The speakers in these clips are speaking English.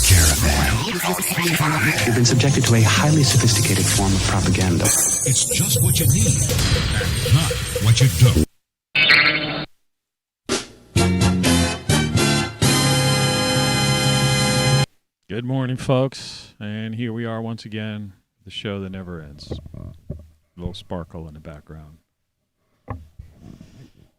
Caravan. You've been subjected to a highly sophisticated form of propaganda. It's just what you need, and not what you don't. Good morning, folks, and here we are once again, the show that never ends. A little sparkle in the background.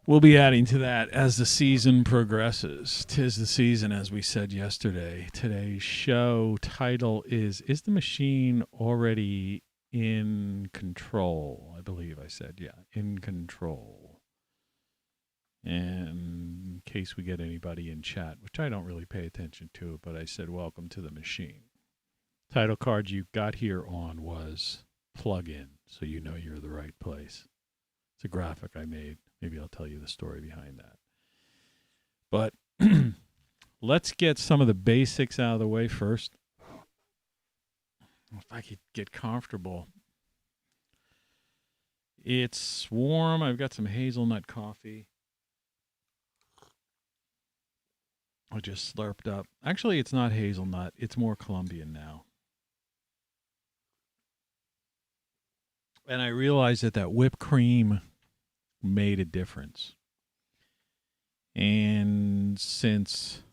We'll be adding to that as the season progresses. 'Tis the season, as we said yesterday. Today's show title is the Machine Already in Control? I believe I said, yeah, in control. And in case we get anybody in chat, which I don't really pay attention to, but I said, welcome to the machine. Title card you got here on was plug in, so you know you're the right place. It's a graphic I made. Maybe I'll tell you the story behind that. But let's get some of the basics out of the way first. If I could get comfortable. It's warm. I've got some hazelnut coffee. I just slurped up. Actually, it's not hazelnut. It's more Colombian now. And I realized that whipped cream made a difference. And since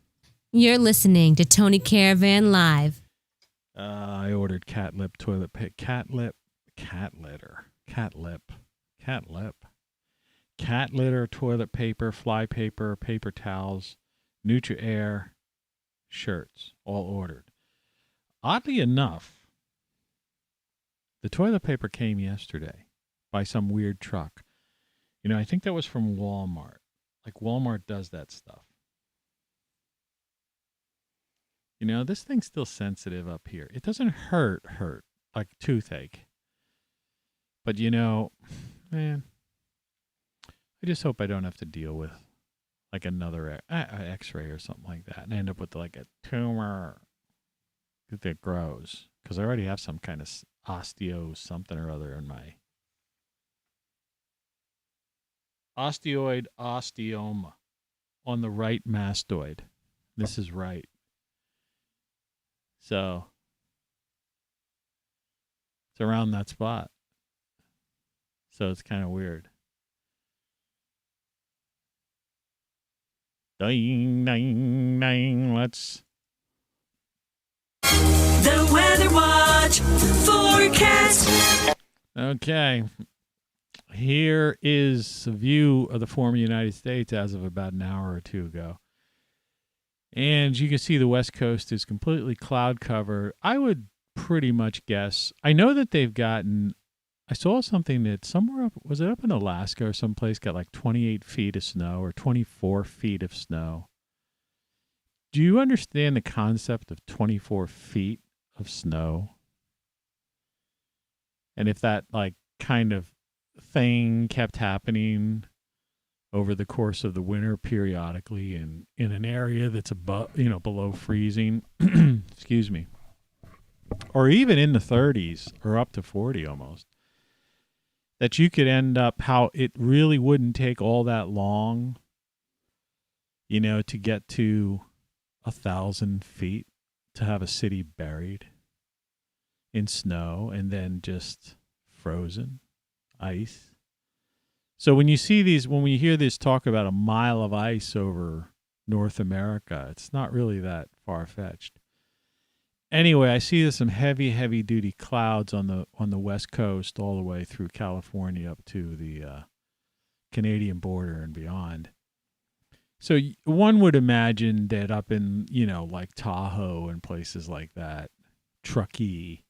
you're listening to Tony Caravan Live, I ordered cat litter, toilet paper, fly paper, paper towels, Nutri-Air, shirts, all ordered. Oddly enough, the toilet paper came yesterday by some weird truck. You know, I think that was from Walmart. Like, Walmart does that stuff. You know, this thing's still sensitive up here. It doesn't hurt like toothache. But, you know, man, I just hope I don't have to deal with, like, another x-ray or something like that and end up with, like, a tumor that grows. Because I already have some kind of osteo something or other in my osteoma on the right mastoid. This is right. So it's around that spot. So it's kind of weird. Ding, ding, ding. Let's. The Weather Watch forecast. Okay. Here is a view of the former United States as of about an hour or two ago. And you can see the West Coast is completely cloud covered. I would pretty much guess. I know that they've gotten, I saw something that somewhere up, was it up in Alaska or someplace, got like 28 feet of snow or 24 feet of snow. Do you understand the concept of 24 feet of snow? And if that like kind of thing kept happening over the course of the winter periodically in an area that's above, below freezing, excuse me, or even in the 30s or up to 40 almost, that you could end up how it really wouldn't take all that long, to get to 1,000 feet to have a city buried in snow and then just frozen. Ice. So when you see these, when we hear this talk about a mile of ice over North America, it's not really that far-fetched. Anyway, I see there's some heavy duty clouds on the West Coast all the way through California up to the Canadian border and beyond. So one would imagine that up in, like Tahoe and places like that, Truckee,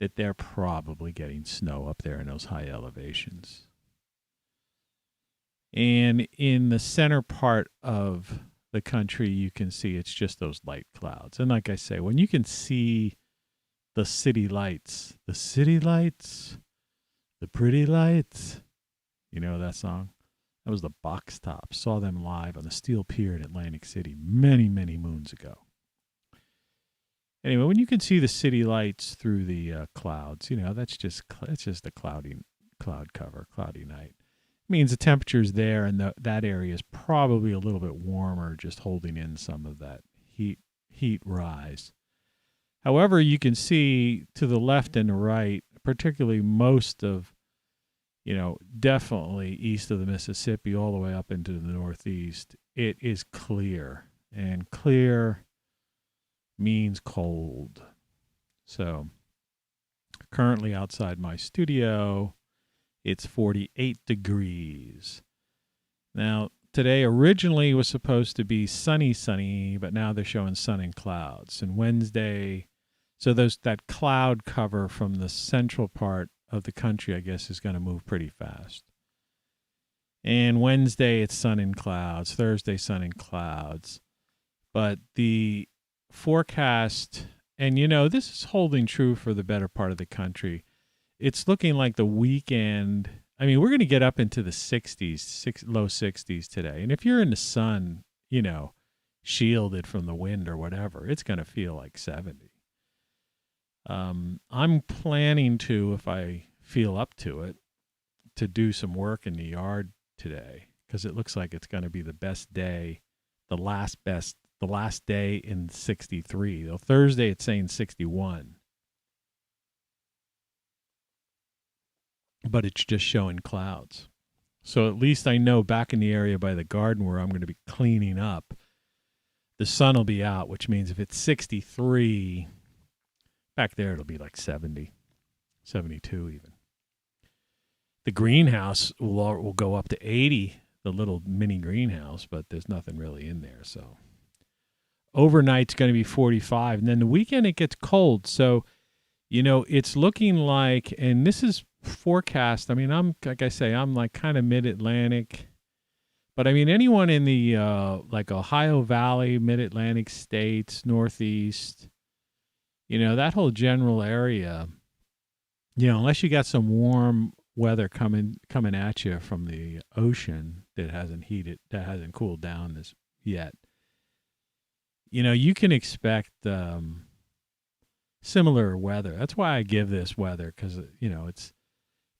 that they're probably getting snow up there in those high elevations. And in the center part of the country, you can see it's just those light clouds. And like I say, when you can see the city lights, the pretty lights, that song? That was the Box Tops. Saw them live on the Steel Pier in Atlantic City many, many moons ago. Anyway, when you can see the city lights through the clouds, that's just a cloudy night. It means the temperature's there, and that area is probably a little bit warmer, just holding in some of that heat rise. However, you can see to the left and the right, particularly most of, definitely east of the Mississippi all the way up into the Northeast, it is clear. And clear means cold. So currently outside my studio, it's 48 degrees. Now, today originally was supposed to be sunny, but now they're showing sun and clouds. And Wednesday, so that cloud cover from the central part of the country, I guess, is going to move pretty fast. And Wednesday, it's sun and clouds. Thursday, sun and clouds. But the forecast, and this is holding true for the better part of the country. It's looking like the weekend, we're going to get up into the 60s, low 60s today. And if you're in the sun, shielded from the wind or whatever, it's going to feel like 70. I'm planning to, if I feel up to it, to do some work in the yard today, because it looks like it's going to be the best day, the last day in 63. Though Thursday it's saying 61. But it's just showing clouds. So at least I know back in the area by the garden where I'm going to be cleaning up, the sun will be out, which means if it's 63, back there it'll be like 70, 72 even. The greenhouse will go up to 80, the little mini greenhouse, but there's nothing really in there. So overnight's going to be 45, and then the weekend it gets cold. So, it's looking like, and this is forecast. I'm like I say, I'm like kind of mid-Atlantic, but anyone in the like Ohio Valley, mid-Atlantic states, Northeast, that whole general area, unless you got some warm weather coming at you from the ocean that hasn't cooled down as yet, you can expect similar weather. That's why I give this weather, because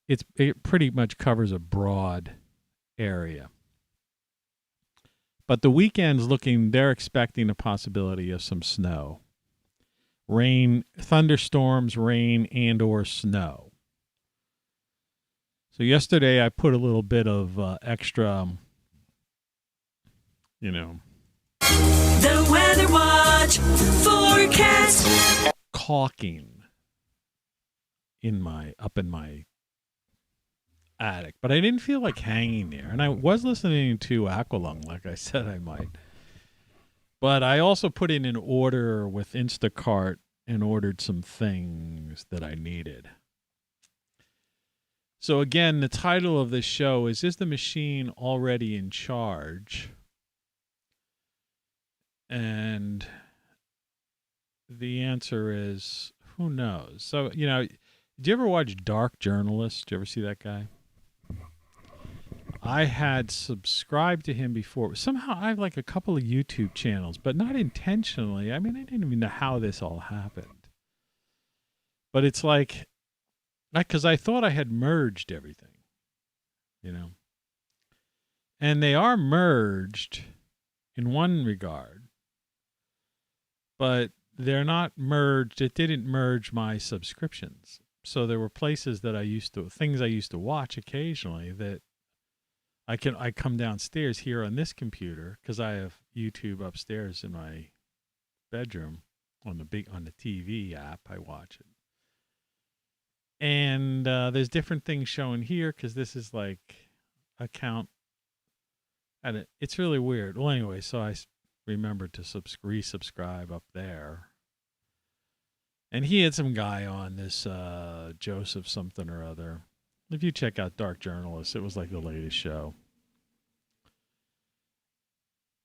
it pretty much covers a broad area. But the weekend's they're expecting a possibility of some snow, rain, thunderstorms, rain, and or snow. So yesterday I put a little bit of extra, The Weather Watch forecast. caulking up in my attic, but I didn't feel like hanging there. And I was listening to Aqualung, like I said I might. But I also put in an order with Instacart and ordered some things that I needed. So again, the title of this show is the machine already in charge? And the answer is, who knows? So, did you ever watch Dark Journalist? Did you ever see that guy? I had subscribed to him before. Somehow I have like a couple of YouTube channels, but not intentionally. I didn't even know how this all happened. But it's like, because I thought I had merged everything, And they are merged in one regard, but they're not merged. It didn't merge my subscriptions. So there were places that things I used to watch occasionally that I come downstairs here on this computer, because I have YouTube upstairs in my bedroom on the TV app. I watch it. And there's different things showing here, because this is like account. And it's really weird. Well, anyway, so I remembered to resubscribe up there. And he had some guy on, this Joseph something or other. If you check out Dark Journalist, it was like the latest show.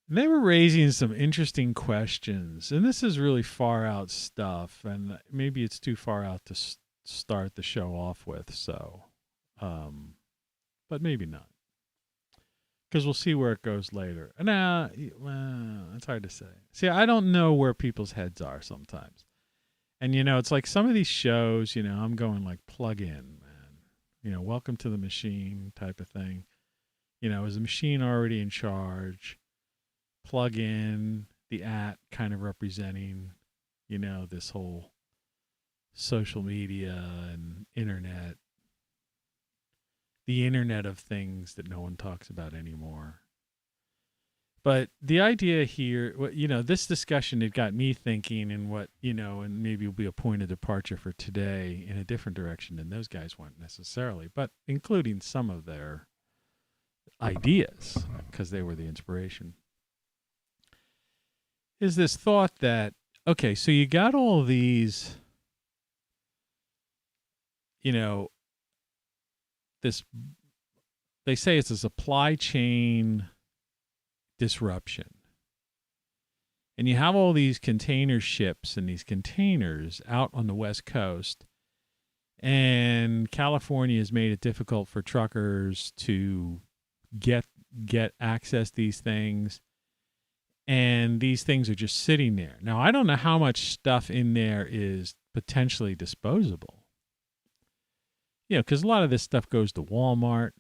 And they were raising some interesting questions. And this is really far out stuff. And maybe it's too far out to start the show off with. So, but maybe not. Because we'll see where it goes later. Nah, it's hard to say. See, I don't know where people's heads are sometimes. And, it's like some of these shows, I'm going like plug in, man. Welcome to the machine type of thing. Is the machine already in charge? Plug in, the @ kind of representing, this whole social media and internet, the internet of things that no one talks about anymore. But the idea here, this discussion, it got me thinking, and and maybe will be a point of departure for today in a different direction than those guys went necessarily, but including some of their ideas because they were the inspiration, is this thought that, okay, so you got all these, they say it's a supply chain disruption. And you have all these container ships and these containers out on the West Coast, and California has made it difficult for truckers to get access to these things, and these things are just sitting there. Now, I don't know how much stuff in there is potentially disposable. Because a lot of this stuff goes to Walmart,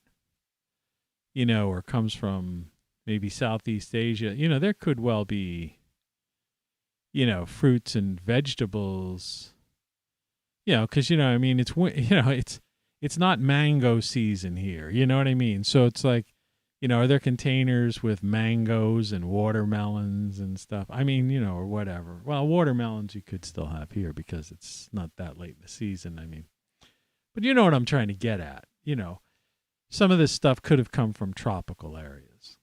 or comes from maybe Southeast Asia. There could well be, fruits and vegetables, because, it's not mango season here. You know what I mean? So it's like, are there containers with mangoes and watermelons and stuff? I mean, or whatever. Well, watermelons you could still have here because it's not that late in the season. I mean, but you know what I'm trying to get at. Some of this stuff could have come from tropical areas.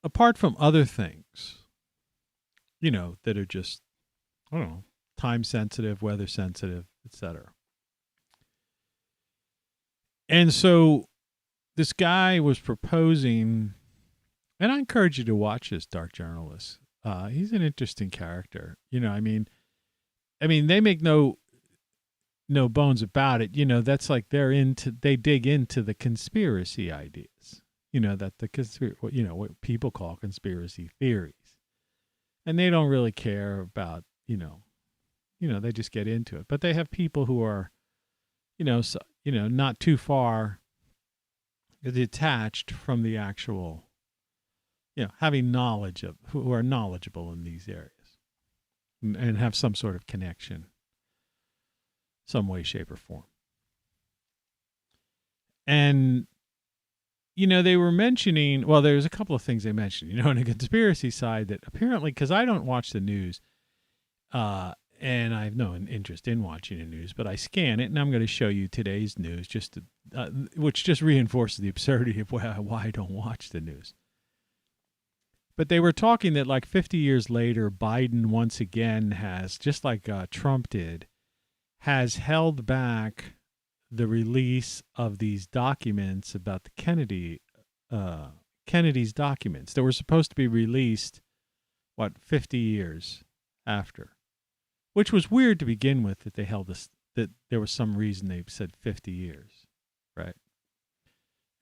Apart from other things, that are just, I don't know, time sensitive, weather sensitive, etc. And so this guy was proposing, and I encourage you to watch this, Dark Journalist. He's an interesting character. They make no bones about it. That's like they dig into the conspiracy ideas. That what people call conspiracy theories, and they don't really care about they just get into it. But they have people who are not too far detached from the actual having knowledge of, who are knowledgeable in these areas and have some sort of connection, some way, shape, or form. And they were mentioning, well, there's a couple of things they mentioned, on the conspiracy side, that apparently, because I don't watch the news, and I have no interest in watching the news, but I scan it, and I'm going to show you today's news, which just reinforces the absurdity of why I don't watch the news. But they were talking that like 50 years later, Biden once again has, just like Trump did, has held back the release of these documents about the Kennedy's documents that were supposed to be released, 50 years after, which was weird to begin with, that they held this, that there was some reason they said 50 years, right?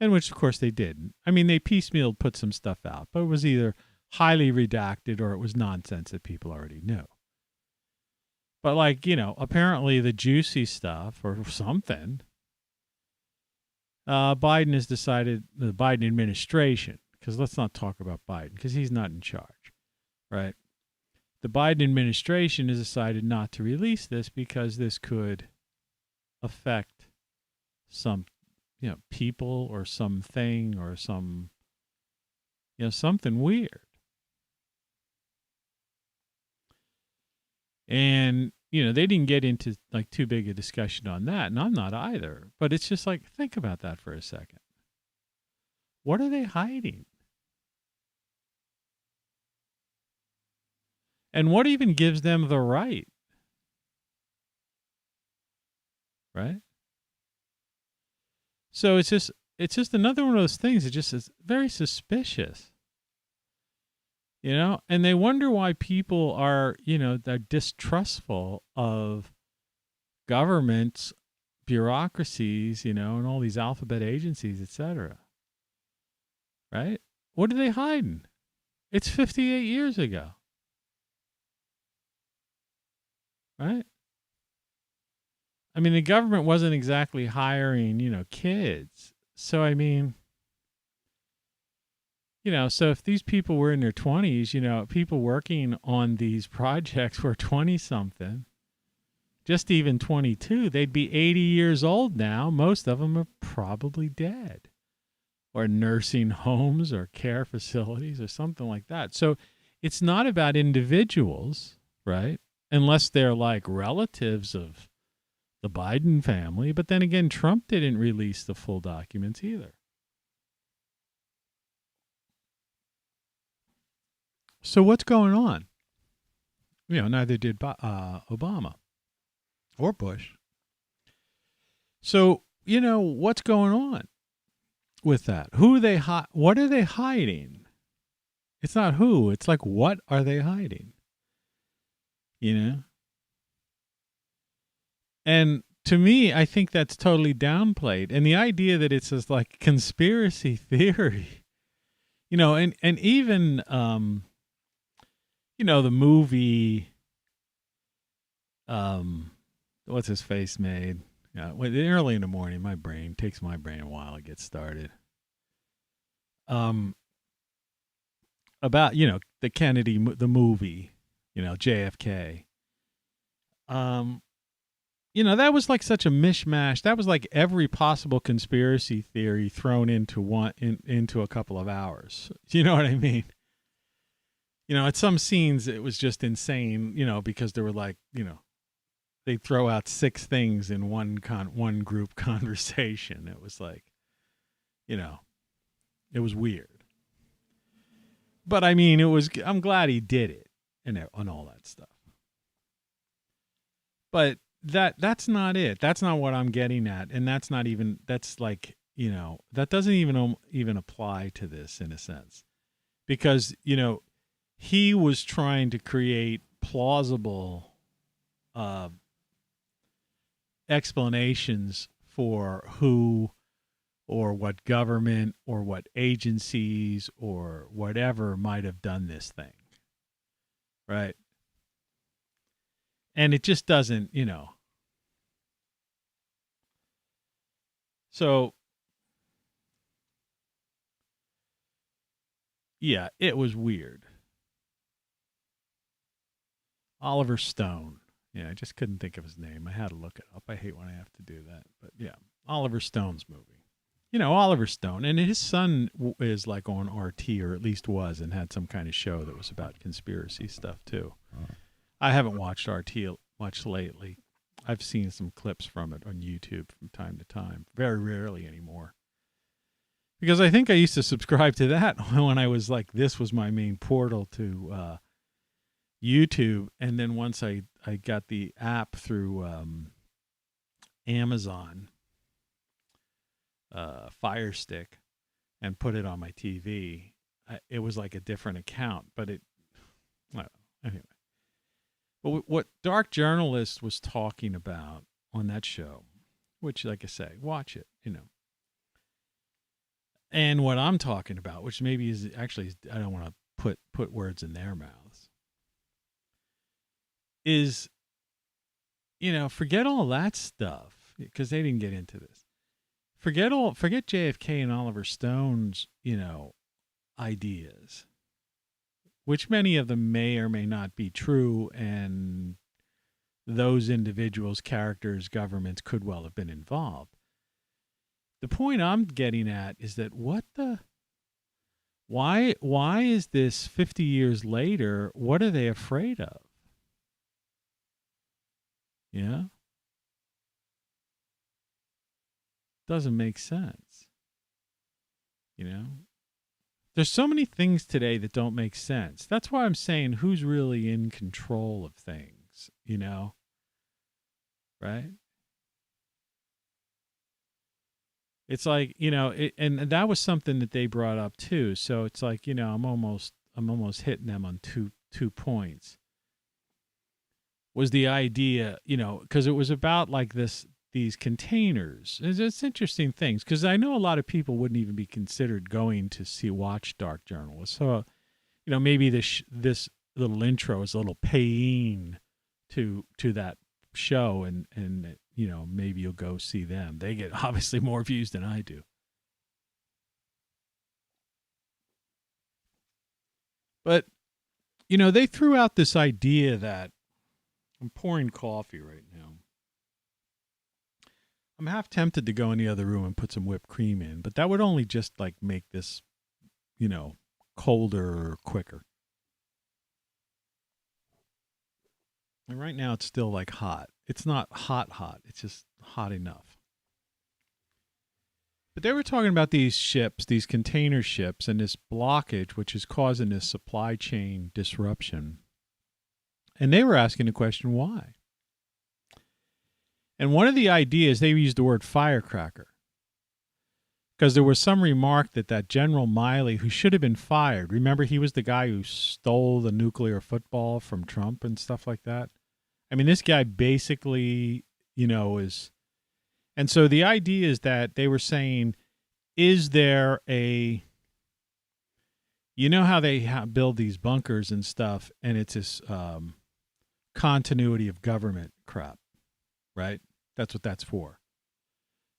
And which, of course, they did. I mean, they piecemeal put some stuff out, but it was either highly redacted or it was nonsense that people already knew. But apparently the juicy stuff or something, Biden has decided, the Biden administration, because let's not talk about Biden because he's not in charge, right? The Biden administration has decided not to release this because this could affect some, people or something or some, something weird. And, they didn't get into like too big a discussion on that, and I'm not either. But it's just like, think about that for a second. What are they hiding? And what even gives them the right? Right? So it's just another one of those things that just is very suspicious. And they wonder why people are, they're distrustful of governments, bureaucracies, and all these alphabet agencies, etc. Right? What are they hiding? It's 58 years ago. Right? I mean, the government wasn't exactly hiring, kids. So, I mean, So if these people were in their 20s, people working on these projects were 20-something, just even 22, they'd be 80 years old now. Most of them are probably dead or nursing homes or care facilities or something like that. So it's not about individuals, right? Unless they're like relatives of the Biden family. But then again, Trump didn't release the full documents either. So what's going on? Neither did Obama or Bush. So, what's going on with that? Who are they what are they hiding? It's not who, it's like, what are they hiding? And to me, I think that's totally downplayed. And the idea that it's just like conspiracy theory, and even, the movie, what's his face made? Early in the morning, takes my brain a while to get started. About, the Kennedy, the movie, JFK. That was like such a mishmash. That was like every possible conspiracy theory thrown into a couple of hours. You know what I mean? At some scenes it was just insane, because there were like, they throw out 6 things in one group conversation. It was like, it was weird. But I mean, I'm glad he did it and all that stuff. But that's not it. That's not what I'm getting at. And that's like, that doesn't even apply to this in a sense. Because, he was trying to create plausible explanations for who or what government or what agencies or whatever might have done this thing. Right? And it just doesn't, So, yeah, it was weird. Oliver Stone. Yeah, I just couldn't think of his name. I had to look it up. I hate when I have to do that. But yeah, Oliver Stone's movie. Oliver Stone. And his son is like on RT, or at least was, and had some kind of show that was about conspiracy stuff too. I haven't watched RT much lately. I've seen some clips from it on YouTube from time to time. Very rarely anymore. Because I think I used to subscribe to that when I was like, this was my main portal to YouTube. And then once I got the app through Amazon Fire Stick and put it on my TV, it was like a different account. But anyway. But what Dark Journalist was talking about on that show, which, like I say, watch it, And what I'm talking about, which maybe is actually, I don't want to put words in their mouths, is, forget all that stuff, because they didn't get into this. Forget JFK and Oliver Stone's, ideas, which many of them may or may not be true, and those individuals, characters, governments could well have been involved. The point I'm getting at is that why is this 50 years later, what are they afraid of? Yeah? Doesn't make sense. There's so many things today that don't make sense. That's why I'm saying, who's really in control of things, right? It's like, and that was something that they brought up too. So it's like, I'm almost hitting them on two points. Was the idea, because it was about like these containers. It's interesting things, because I know a lot of people wouldn't even be considered going to watch Dark Journalist. So, maybe this little intro is a little paying to that show, and maybe you'll go see them. They get obviously more views than I do. But, they threw out this idea that I'm pouring coffee right now. I'm half tempted to go in the other room and put some whipped cream in, but that would only just like make this, colder or quicker. And right now it's still like hot. It's not hot. It's just hot enough. But they were talking about these ships, these container ships, and this blockage, which is causing this supply chain disruption. And they were asking the question, why? And one of the ideas, they used the word firecracker. Because there was some remark that General Miley, who should have been fired, remember he was the guy who stole the nuclear football from Trump and stuff like that? I mean, this guy basically, is... And so the idea is that they were saying, is there a... You know how they build these bunkers and stuff, and it's this continuity of government crap, right? That's what that's for.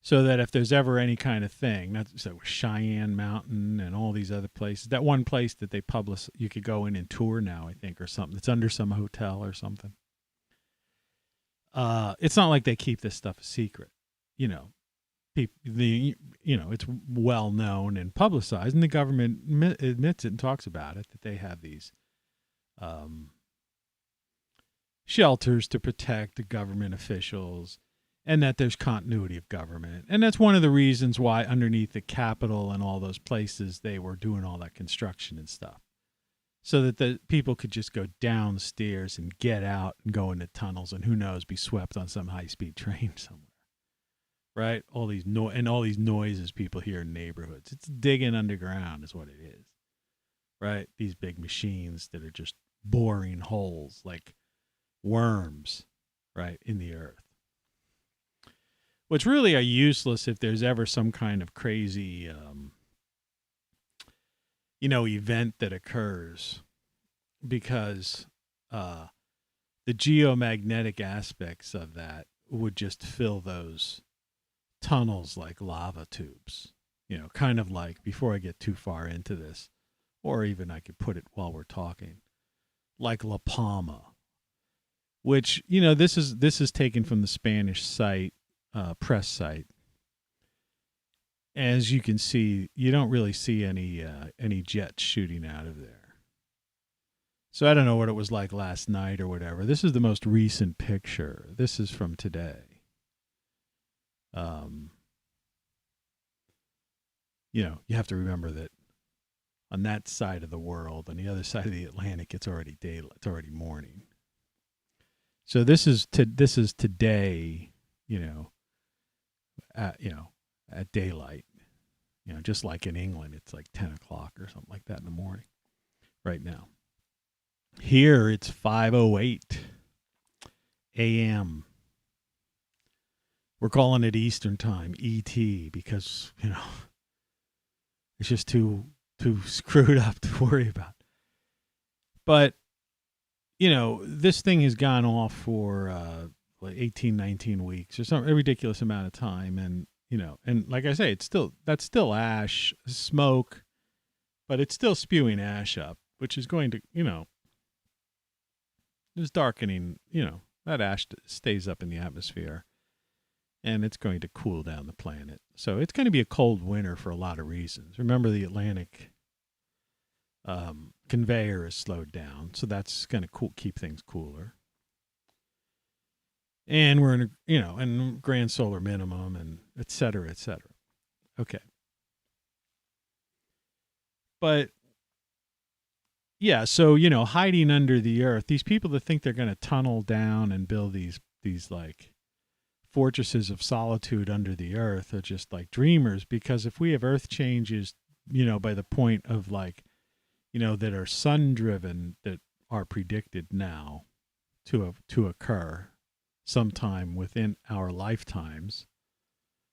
So that if there's ever any kind of thing, that's so Cheyenne Mountain and all these other places, that one place that they publish, you could go in and tour now, I think, or something. It's under some hotel or something. It's not like they keep this stuff a secret, it's well known and publicized, and the government admits it and talks about it, that they have these shelters to protect the government officials, and that there's continuity of government. And that's one of the reasons why underneath the Capitol and all those places they were doing all that construction and stuff, so that the people could just go downstairs and get out and go into tunnels and, who knows, be swept on some high-speed train somewhere. Right? All these noises people hear in neighborhoods. It's digging underground is what it is. Right? These big machines that are just boring holes like worms, right, in the earth. Which really are useless if there's ever some kind of crazy event that occurs, because the geomagnetic aspects of that would just fill those tunnels like lava tubes, kind of like, before I get too far into this, or even I could put it while we're talking, like La Palma, which, this is taken from the Spanish site, press site. As you can see, you don't really see any jets shooting out of there. So I don't know what it was like last night or whatever. This is the most recent picture. This is from today. You have to remember that on that side of the world, on the other side of the Atlantic, it's already daylight. It's already morning. So this is today, at daylight. Just like in England, it's like 10 o'clock or something like that in the morning right now. Here it's 5:08 a.m. We're calling it Eastern Time, ET, because, it's just too screwed up to worry about. But, this thing has gone off for like 18, 19 weeks or some ridiculous amount of time. And, and like I say, that's still ash, smoke, but it's still spewing ash up, which is going to, it's darkening, that ash stays up in the atmosphere. And it's going to cool down the planet. So it's going to be a cold winter for a lot of reasons. Remember, the Atlantic conveyor is slowed down, so that's going to keep things cooler. And we're in and grand solar minimum, and et cetera, et cetera. Okay. But yeah, so, hiding under the earth, these people that think they're going to tunnel down and build these like fortresses of solitude under the earth are just like dreamers, because if we have earth changes, by the point of like, that are sun driven, that are predicted now to occur sometime within our lifetimes,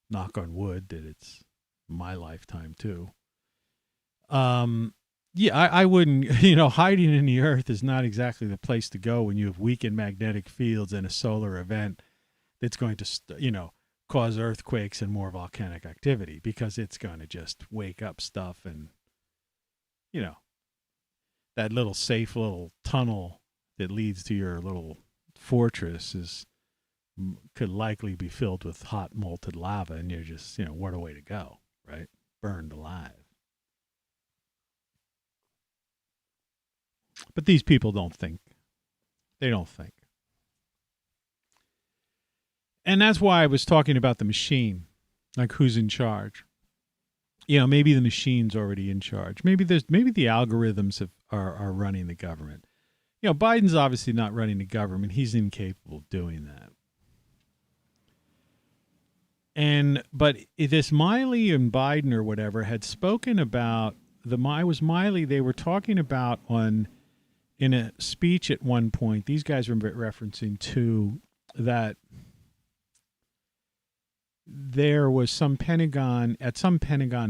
knock on wood that it's my lifetime too. Yeah, I wouldn't, hiding in the earth is not exactly the place to go when you have weakened magnetic fields and a solar event that's going to, cause earthquakes and more volcanic activity, because it's going to just wake up stuff. And, that little safe little tunnel that leads to your little fortress could likely be filled with hot molten lava, and you're just, what a way to go, right? Burned alive. But these people don't think. They don't think. And that's why I was talking about the machine, like who's in charge. Maybe the machine's already in charge. Maybe the algorithms are running the government. Biden's obviously not running the government. He's incapable of doing that. But this Miley and Biden or whatever had spoken about Miley. They were talking about in a speech at one point. These guys were referencing to that there was some Pentagon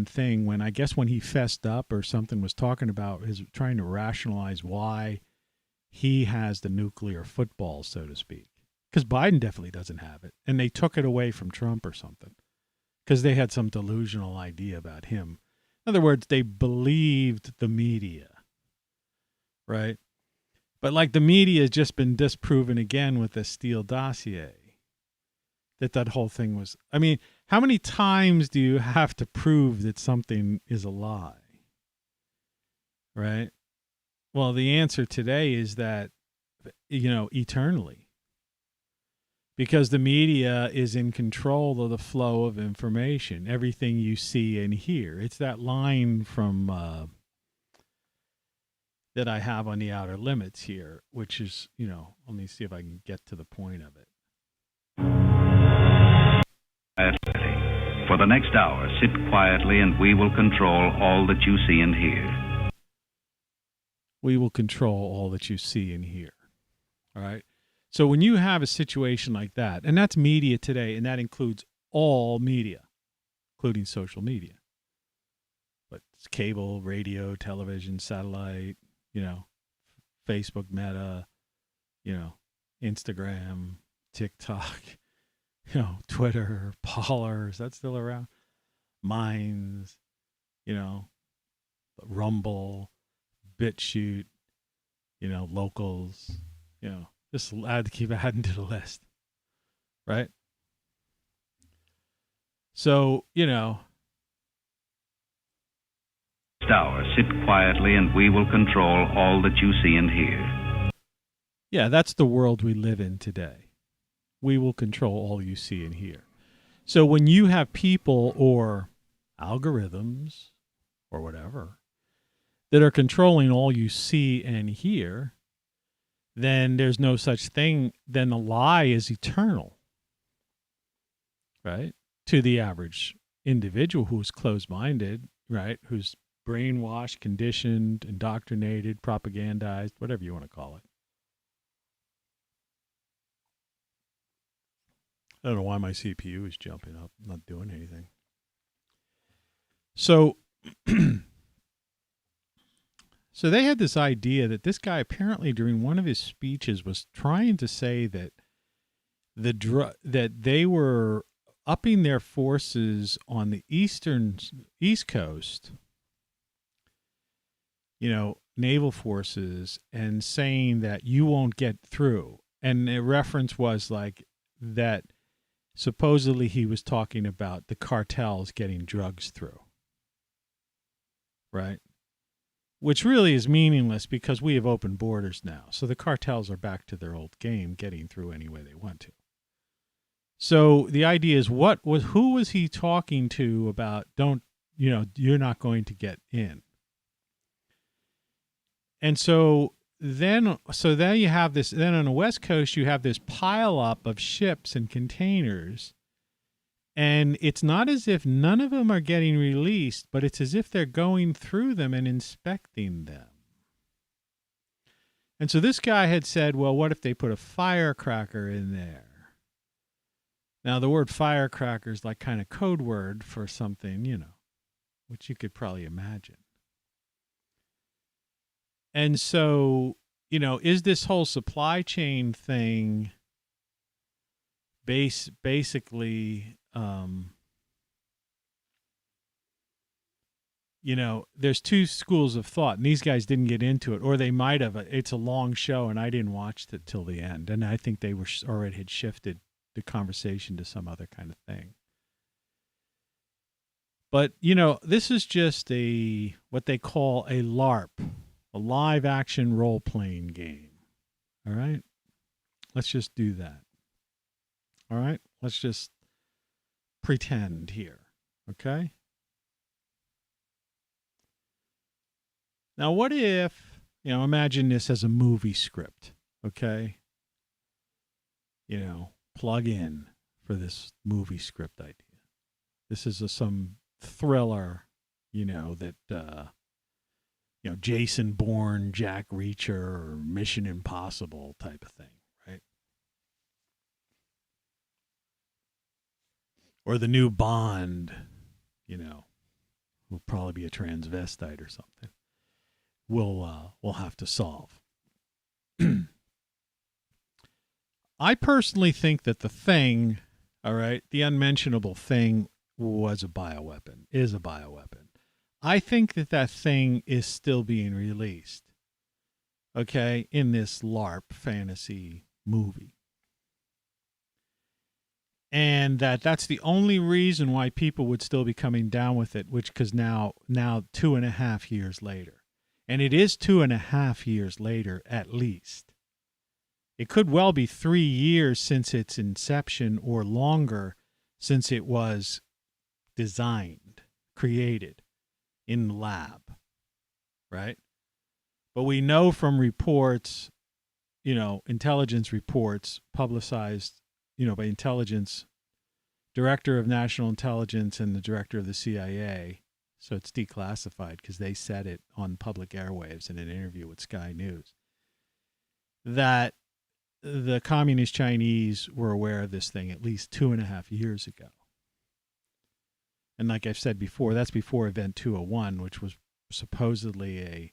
thing when he fessed up or something, was talking about trying to rationalize why he has the nuclear football, so to speak. Because Biden definitely doesn't have it. And they took it away from Trump or something. Because they had some delusional idea about him. In other words, they believed the media. Right? But like the media has just been disproven again with the Steele dossier. That whole thing was... I mean, how many times do you have to prove that something is a lie? Right? Well, the answer today is that, eternally. Because the media is in control of the flow of information, everything you see and hear. It's that line from that I have on the Outer Limits here, which is, let me see if I can get to the point of it. For the next hour, sit quietly and we will control all that you see and hear. We will control all that you see and hear. All right? So when you have a situation like that, and that's media today, and that includes all media, including social media. But it's cable, radio, television, satellite, Facebook, Meta, Instagram, TikTok, Twitter, Parler, is that still around? Minds, Rumble, BitChute, Locals, just add to keep adding to the list, right? So, Hour, sit quietly and we will control all that you see and hear. Yeah, that's the world we live in today. We will control all you see and hear. So when you have people or algorithms or whatever that are controlling all you see and hear, then there's no such thing. Then the lie is eternal, right? To the average individual who's closed-minded, right? Who's brainwashed, conditioned, indoctrinated, propagandized, whatever you want to call it. I don't know why my CPU is jumping up, not doing anything. So, so they had this idea that this guy apparently during one of his speeches was trying to say that that they were upping their forces on the East Coast, naval forces, and saying that you won't get through. And the reference was like that supposedly he was talking about the cartels getting drugs through. Right? Which really is meaningless because we have open borders now. So the cartels are back to their old game, getting through any way they want to. So the idea is who was he talking to about you're not going to get in. And so then you have this, then on the West Coast, you have this pile up of ships and containers. And it's not as if none of them are getting released, but it's as if they're going through them and inspecting them. And so this guy had said, well, what if they put a firecracker in there? Now, the word firecracker is like kind of code word for something, which you could probably imagine. And so, is this whole supply chain thing basically there's two schools of thought, and these guys didn't get into it, or they might have. It's a long show, and I didn't watch it till the end, and I think they were already had shifted the conversation to some other kind of thing. But, this is just what they call a LARP, a live action role-playing game. All right? Let's just do that. All right? Let's just pretend here. Okay? Now, what if, imagine this as a movie script. Okay? Plug in for this movie script idea. This is some thriller, that, Jason Bourne, Jack Reacher, or Mission Impossible type of thing, right? Or the new Bond, will probably be a transvestite or something. We'll have to solve. I personally think that the Thing, all right, the unmentionable Thing is a bioweapon. I think that Thing is still being released, okay, in this LARP fantasy movie. And that's the only reason why people would still be coming down with it, because now 2.5 years later. And it is 2.5 years later, at least. It could well be 3 years since its inception, or longer, since it was designed, created in the lab, right? But we know from reports, intelligence reports publicized, by intelligence, director of national intelligence and the director of the CIA. So it's declassified because they said it on public airwaves in an interview with Sky News, that the communist Chinese were aware of this thing at least 2.5 years ago. And like I've said before, that's before Event 201, which was supposedly a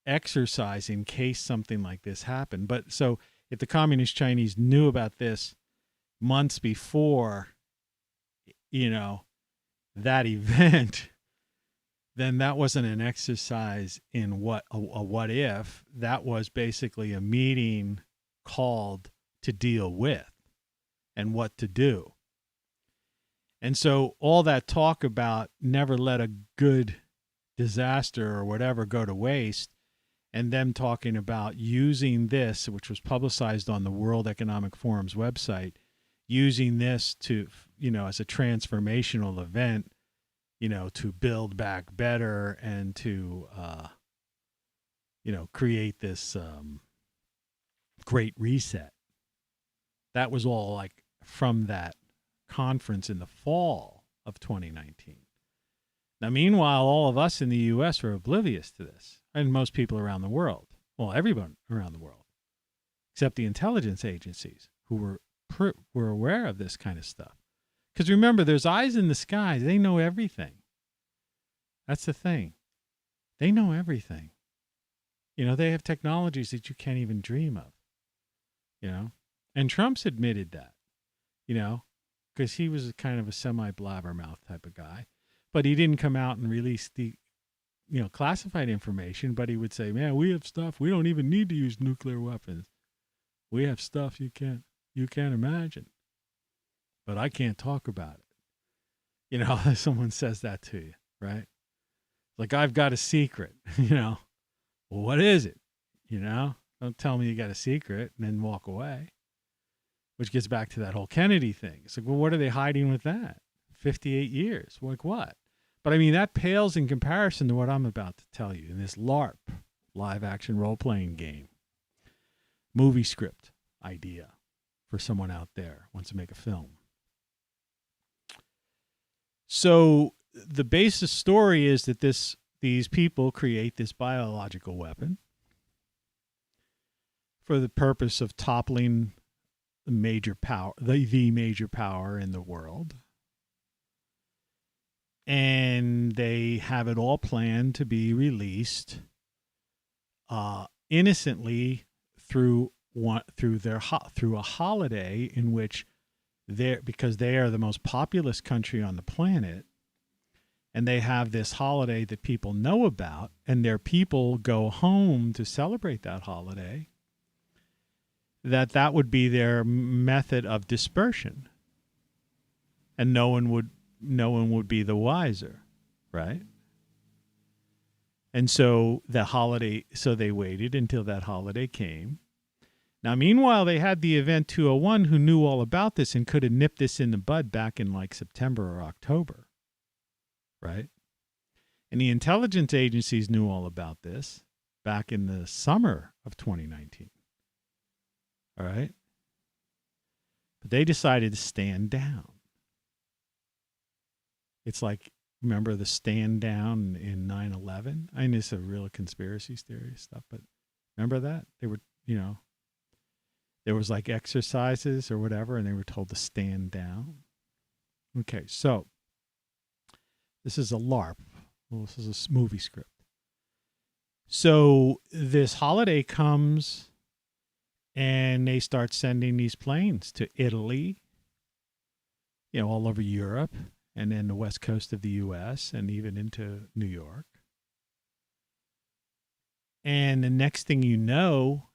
exercise in case something like this happened. But so if the communist Chinese knew about this months before, that event, then that wasn't an exercise in a what if. That was basically a meeting called to deal with and what to do. And so all that talk about never let a good disaster or whatever go to waste, and them talking about using this, which was publicized on the World Economic Forum's website, using this to, as a transformational event, to build back better and to, create this great reset. That was all from that conference in the fall of 2019. Now, meanwhile, all of us in the U.S. are oblivious to this, and most people around the world. Well, everyone around the world, except the intelligence agencies who were aware of this kind of stuff. Because remember, there's eyes in the sky. They know everything. That's the thing. They know everything. They have technologies that you can't even dream of. And Trump's admitted that, because he was kind of a semi-blabbermouth type of guy. But he didn't come out and release the, classified information, but he would say, man, we have stuff. We don't even need to use nuclear weapons. We have stuff you can't imagine. But I can't talk about it. Someone says that to you, right? Like, I've got a secret, Well, what is it? Don't tell me you got a secret and then walk away. Which gets back to that whole Kennedy thing. It's like, well, what are they hiding with that? 58 years. Like what? But I mean, that pales in comparison to what I'm about to tell you in this LARP, live action role-playing game, movie script idea for someone out there who wants to make a film. So the basis story is that these people create this biological weapon for the purpose of toppling the major power in the world. And they have it all planned to be released innocently through a holiday in which because they are the most populous country on the planet, and they have this holiday that people know about, and their people go home to celebrate that holiday, that would be their method of dispersion, and no one would be the wiser, right? And so they waited until that holiday came. Now, meanwhile, they had the Event 201 who knew all about this and could have nipped this in the bud back in like September or October, right? And the intelligence agencies knew all about this back in the summer of 2019, all right? But they decided to stand down. It's like, remember the stand down in 9/11? I know it's a real conspiracy theory stuff, but remember that? They were, there was like exercises or whatever, and they were told to stand down. Okay, so this is a LARP. Well, this is a movie script. So this holiday comes, and they start sending these planes to Italy, all over Europe, and then the west coast of the U.S., and even into New York. And the next thing you know,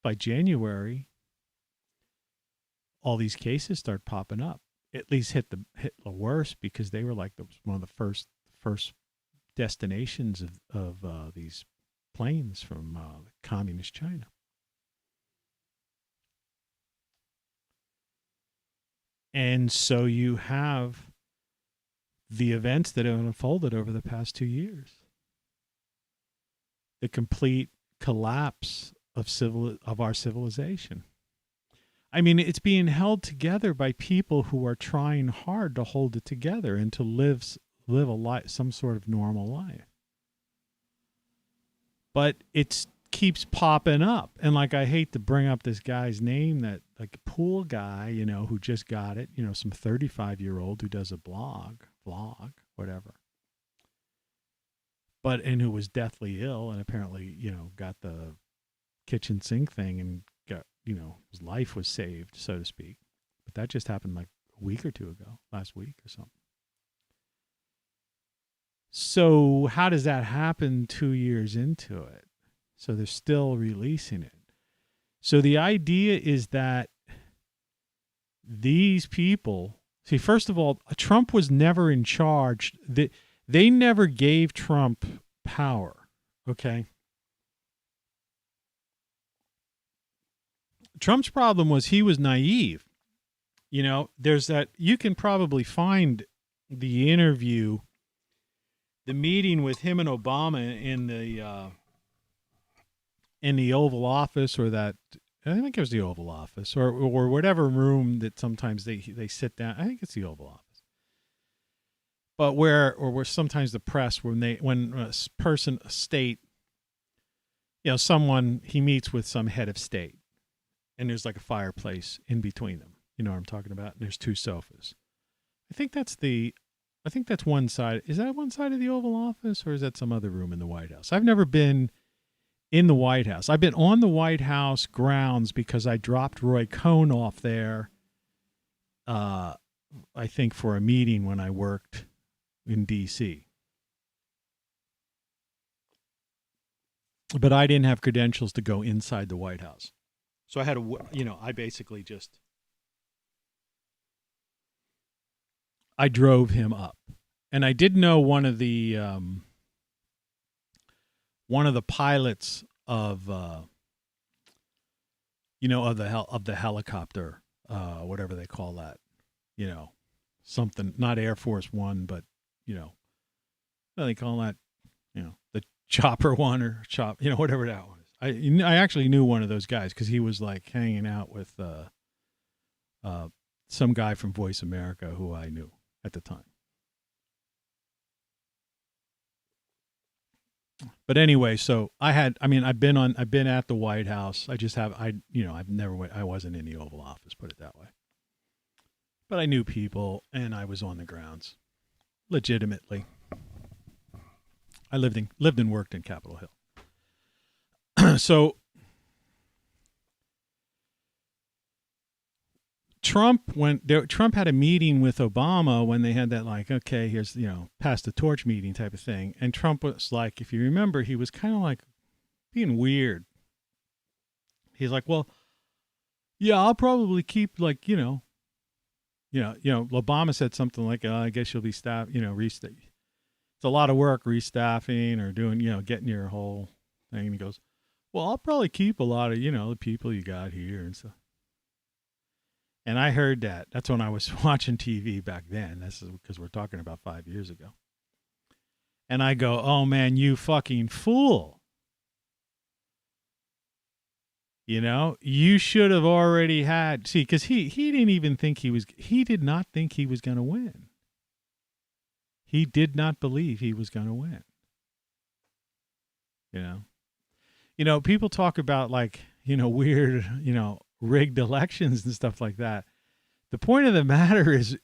by January, all these cases start popping up. At least hit the worst, because they were like one of the first destinations of these planes from communist China. And so you have the events that have unfolded over the past 2 years. The complete collapse of our civilization. I mean, it's being held together by people who are trying hard to hold it together and to live a life, some sort of normal life. But it keeps popping up, and like, I hate to bring up this guy's name, that like a pool guy, who just got it, some 35-year-old who does a vlog, whatever. And who was deathly ill, and apparently, got the kitchen sink thing and got, his life was saved, so to speak. But that just happened like a week or two ago, last week or something. So how does that happen 2 years into it? So they're still releasing it. So the idea is that these people, see, first of all, Trump was never in charge. They never gave Trump power, okay? Trump's problem was he was naive. There's that, you can probably find the interview, the meeting with him and Obama in the Oval Office, or that, I think it was the Oval Office, or whatever room that sometimes they sit down. I think it's the Oval Office. But where sometimes the press, when a state, someone, he meets with some head of state, and there's like a fireplace in between them. You know what I'm talking about? And there's two sofas. I think that's one side. Is that one side of the Oval Office, or is that some other room in the White House? I've never been in the White House. I've been on the White House grounds because I dropped Roy Cohn off there, I think for a meeting when I worked in D.C. But I didn't have credentials to go inside the White House. So I had I basically just, I drove him up. And I did know one of the pilots of of the helicopter, whatever they call that, something, not Air Force One, but what do they call that, the chopper one, or whatever that was. I actually knew one of those guys because he was like hanging out with some guy from Voice America who I knew at the time. But anyway, so I've been at the White House. I just have, I wasn't in the Oval Office, put it that way. But I knew people, and I was on the grounds, legitimately. I lived and worked in Capitol Hill. So Trump had a meeting with Obama when they had that, like, okay, here's, pass the torch meeting type of thing. And Trump was like, if you remember, he was kind of like being weird. He's like, well, yeah, I'll probably keep, like, Obama said something like, I guess you'll be it's a lot of work restaffing or doing, getting your whole thing. And he goes, well, I'll probably keep a lot of, the people you got here and stuff. And I heard that. That's when I was watching TV back then. This is because we're talking about 5 years ago. And I go, oh, man, you fucking fool. You should have already had, because he didn't even think he did not think he was going to win. He did not believe he was going to win. People talk about, like, weird, rigged elections and stuff like that. The point of the matter is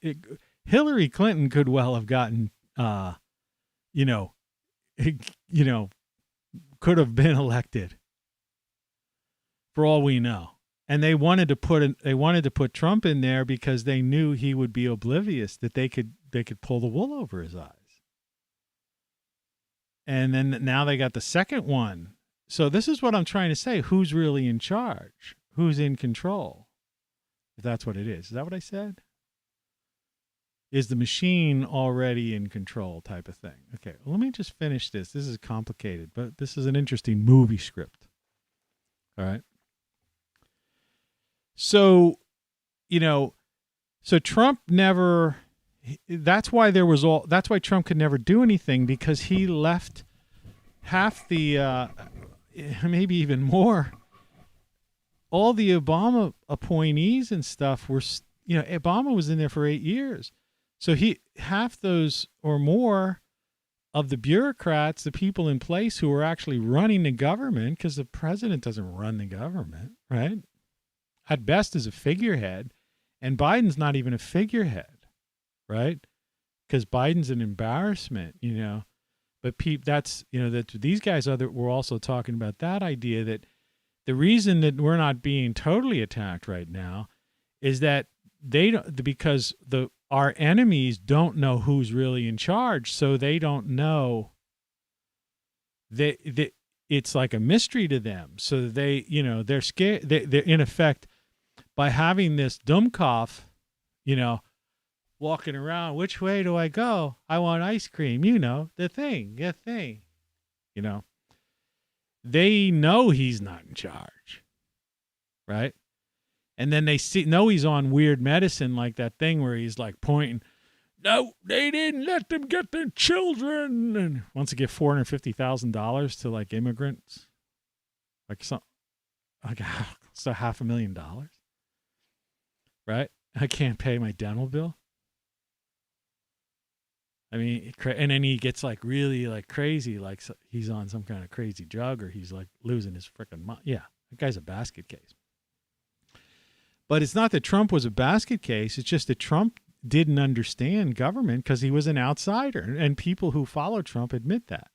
Hillary Clinton could well have gotten, could have been elected for all we know. And they wanted to put Trump in there because they knew he would be oblivious, that they could pull the wool over his eyes. And then now they got the second one. So this is what I'm trying to say. Who's really in charge? Who's in control? If that's what it is. Is that what I said? Is the machine already in control type of thing? Okay, well, let me just finish this. This is complicated, but this is an interesting movie script. All right. So, so Trump never, that's why Trump could never do anything, because he left half the, maybe even more, all the Obama appointees and stuff were, Obama was in there for 8 years. So half those or more of the bureaucrats, the people in place who were actually running the government, because the president doesn't run the government, right? At best is a figurehead, and Biden's not even a figurehead, right? Because Biden's an embarrassment, But that's, that these guys were also talking about that idea that the reason that we're not being totally attacked right now is that because our enemies don't know who's really in charge, so they don't know. It's like a mystery to them. So they're scared. They're in effect, by having this Dummkopf, walking around, which way do I go? I want ice cream. The thing. They know he's not in charge, right? And then they know he's on weird medicine, like that thing where he's like pointing, no, they didn't let them get their children, and wants to give $450,000 to, like, immigrants, like so $500,000, right? I can't pay my dental bill. I mean, and then he gets, like, really, like, crazy, like he's on some kind of crazy drug, or he's, like, losing his freaking mind. Yeah, that guy's a basket case. But it's not that Trump was a basket case. It's just that Trump didn't understand government because he was an outsider, and people who follow Trump admit that.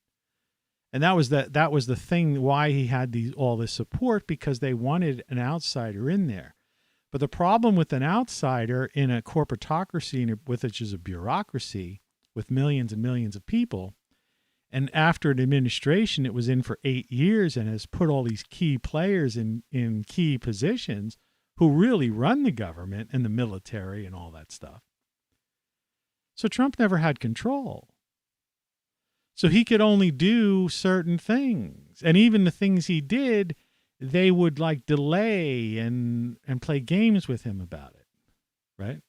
And that was the thing why he had all this support, because they wanted an outsider in there. But the problem with an outsider in a corporatocracy, which is a bureaucracy with millions and millions of people, and after an administration it was in for 8 years and has put all these key players in key positions who really run the government and the military and all that stuff. So Trump never had control. So he could only do certain things. And even the things he did, they would, like, delay and play games with him about it, right?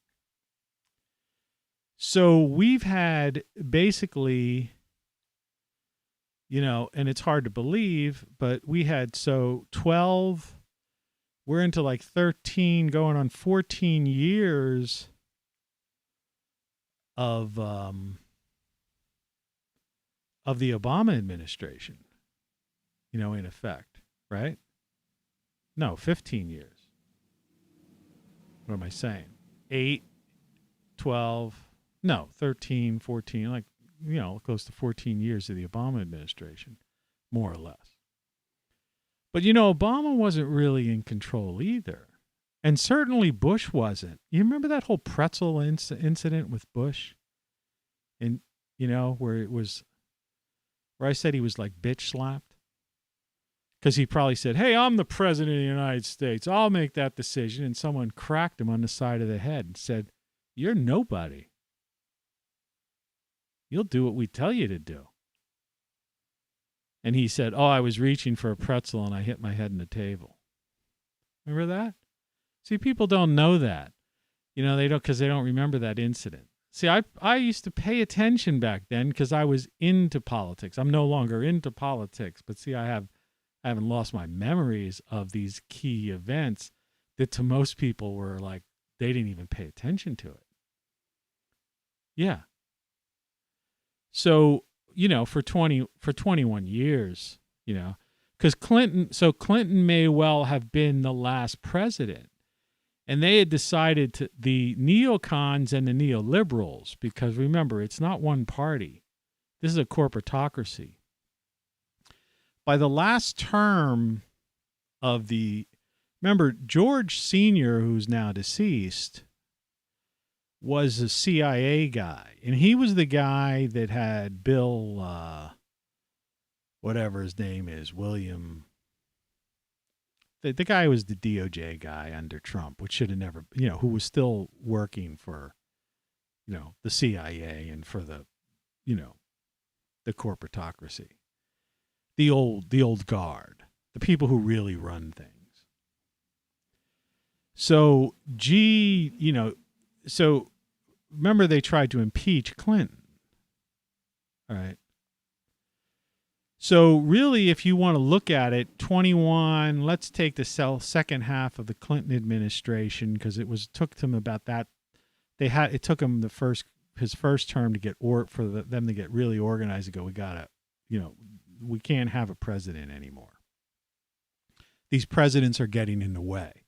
So we've had basically, and it's hard to believe, but we had 12, we're into like 13, going on 14 years of the Obama administration, in effect, right? No, 15 years. What am I saying? 8, 12, no, 13, 14, like, close to 14 years of the Obama administration, more or less. But, Obama wasn't really in control either. And certainly Bush wasn't. You remember that whole pretzel incident with Bush? And, where I said he was like bitch slapped? Because he probably said, hey, I'm the president of the United States. I'll make that decision. And someone cracked him on the side of the head and said, you're nobody. You'll do what we tell you to do. And he said, oh, I was reaching for a pretzel and I hit my head on the table. Remember that? See, people don't know that. They don't, because they don't remember that incident. See, I used to pay attention back then because I was into politics. I'm no longer into politics, but see, I haven't lost my memories of these key events that to most people were like, they didn't even pay attention to it. Yeah. So, for 21 years, because Clinton may well have been the last president. And they had decided the neocons and the neoliberals, because remember, it's not one party. This is a corporatocracy. By the last term of remember, George Sr., who's now deceased, was a CIA guy. And he was the guy that had Bill, whatever his name is, William. The guy who was the DOJ guy under Trump, which should have never, who was still working for, the CIA and for the corporatocracy. The old guard, the people who really run things. So, so remember they tried to impeach Clinton. All right. So really, if you want to look at it, 21, let's take the second half of the Clinton administration, because it took them about that. It took them his first term to get, them to get really organized and go, we gotta, we can't have a president anymore. These presidents are getting in the way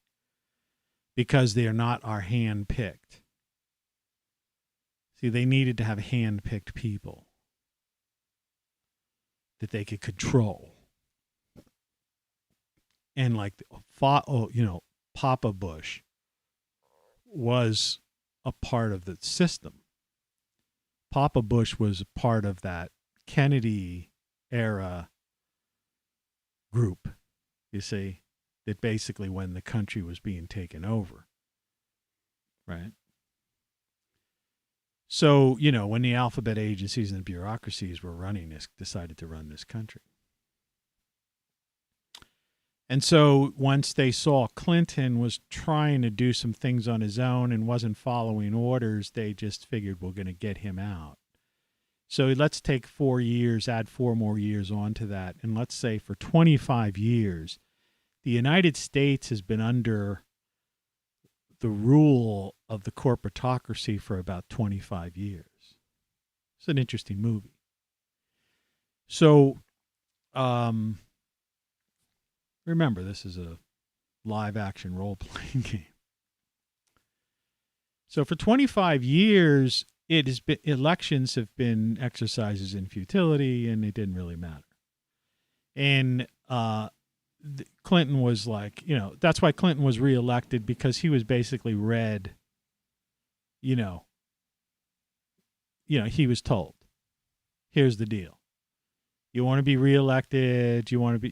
because they are not our hand-picked. See, they needed to have hand-picked people that they could control. And like, Papa Bush was a part of the system. Papa Bush was a part of that Kennedy era group, you see, that basically when the country was being taken over, right? So, when the alphabet agencies and the bureaucracies were decided to run this country. And so once they saw Clinton was trying to do some things on his own and wasn't following orders, they just figured we're going to get him out. So let's take 4 years, add 4 more years onto that. And let's say for 25 years, the United States has been under the rule of the corporatocracy for about 25 years. It's an interesting movie. So, remember, this is a live action role playing game. So for 25 years, elections have been exercises in futility, and it didn't really matter. And Clinton was like, that's why Clinton was reelected, because he was basically read, he was told, here's the deal. You want to be reelected, you want to be,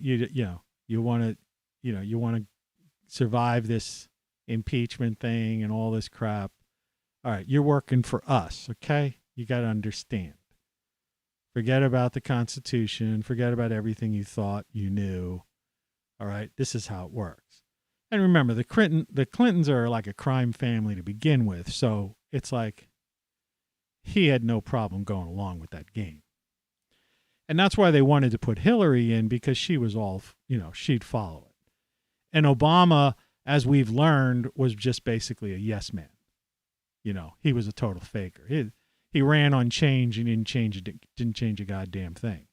you want to survive this impeachment thing and all this crap. All right, you're working for us, okay? You got to understand. Forget about the Constitution, forget about everything you thought you knew. All right, this is how it works. And remember, the Clintons are like a crime family to begin with, so it's like he had no problem going along with that game. And that's why they wanted to put Hillary in, because she was all, she'd follow it. And Obama, as we've learned, was just basically a yes man. He was a total faker. He ran on change and didn't change a goddamn thing.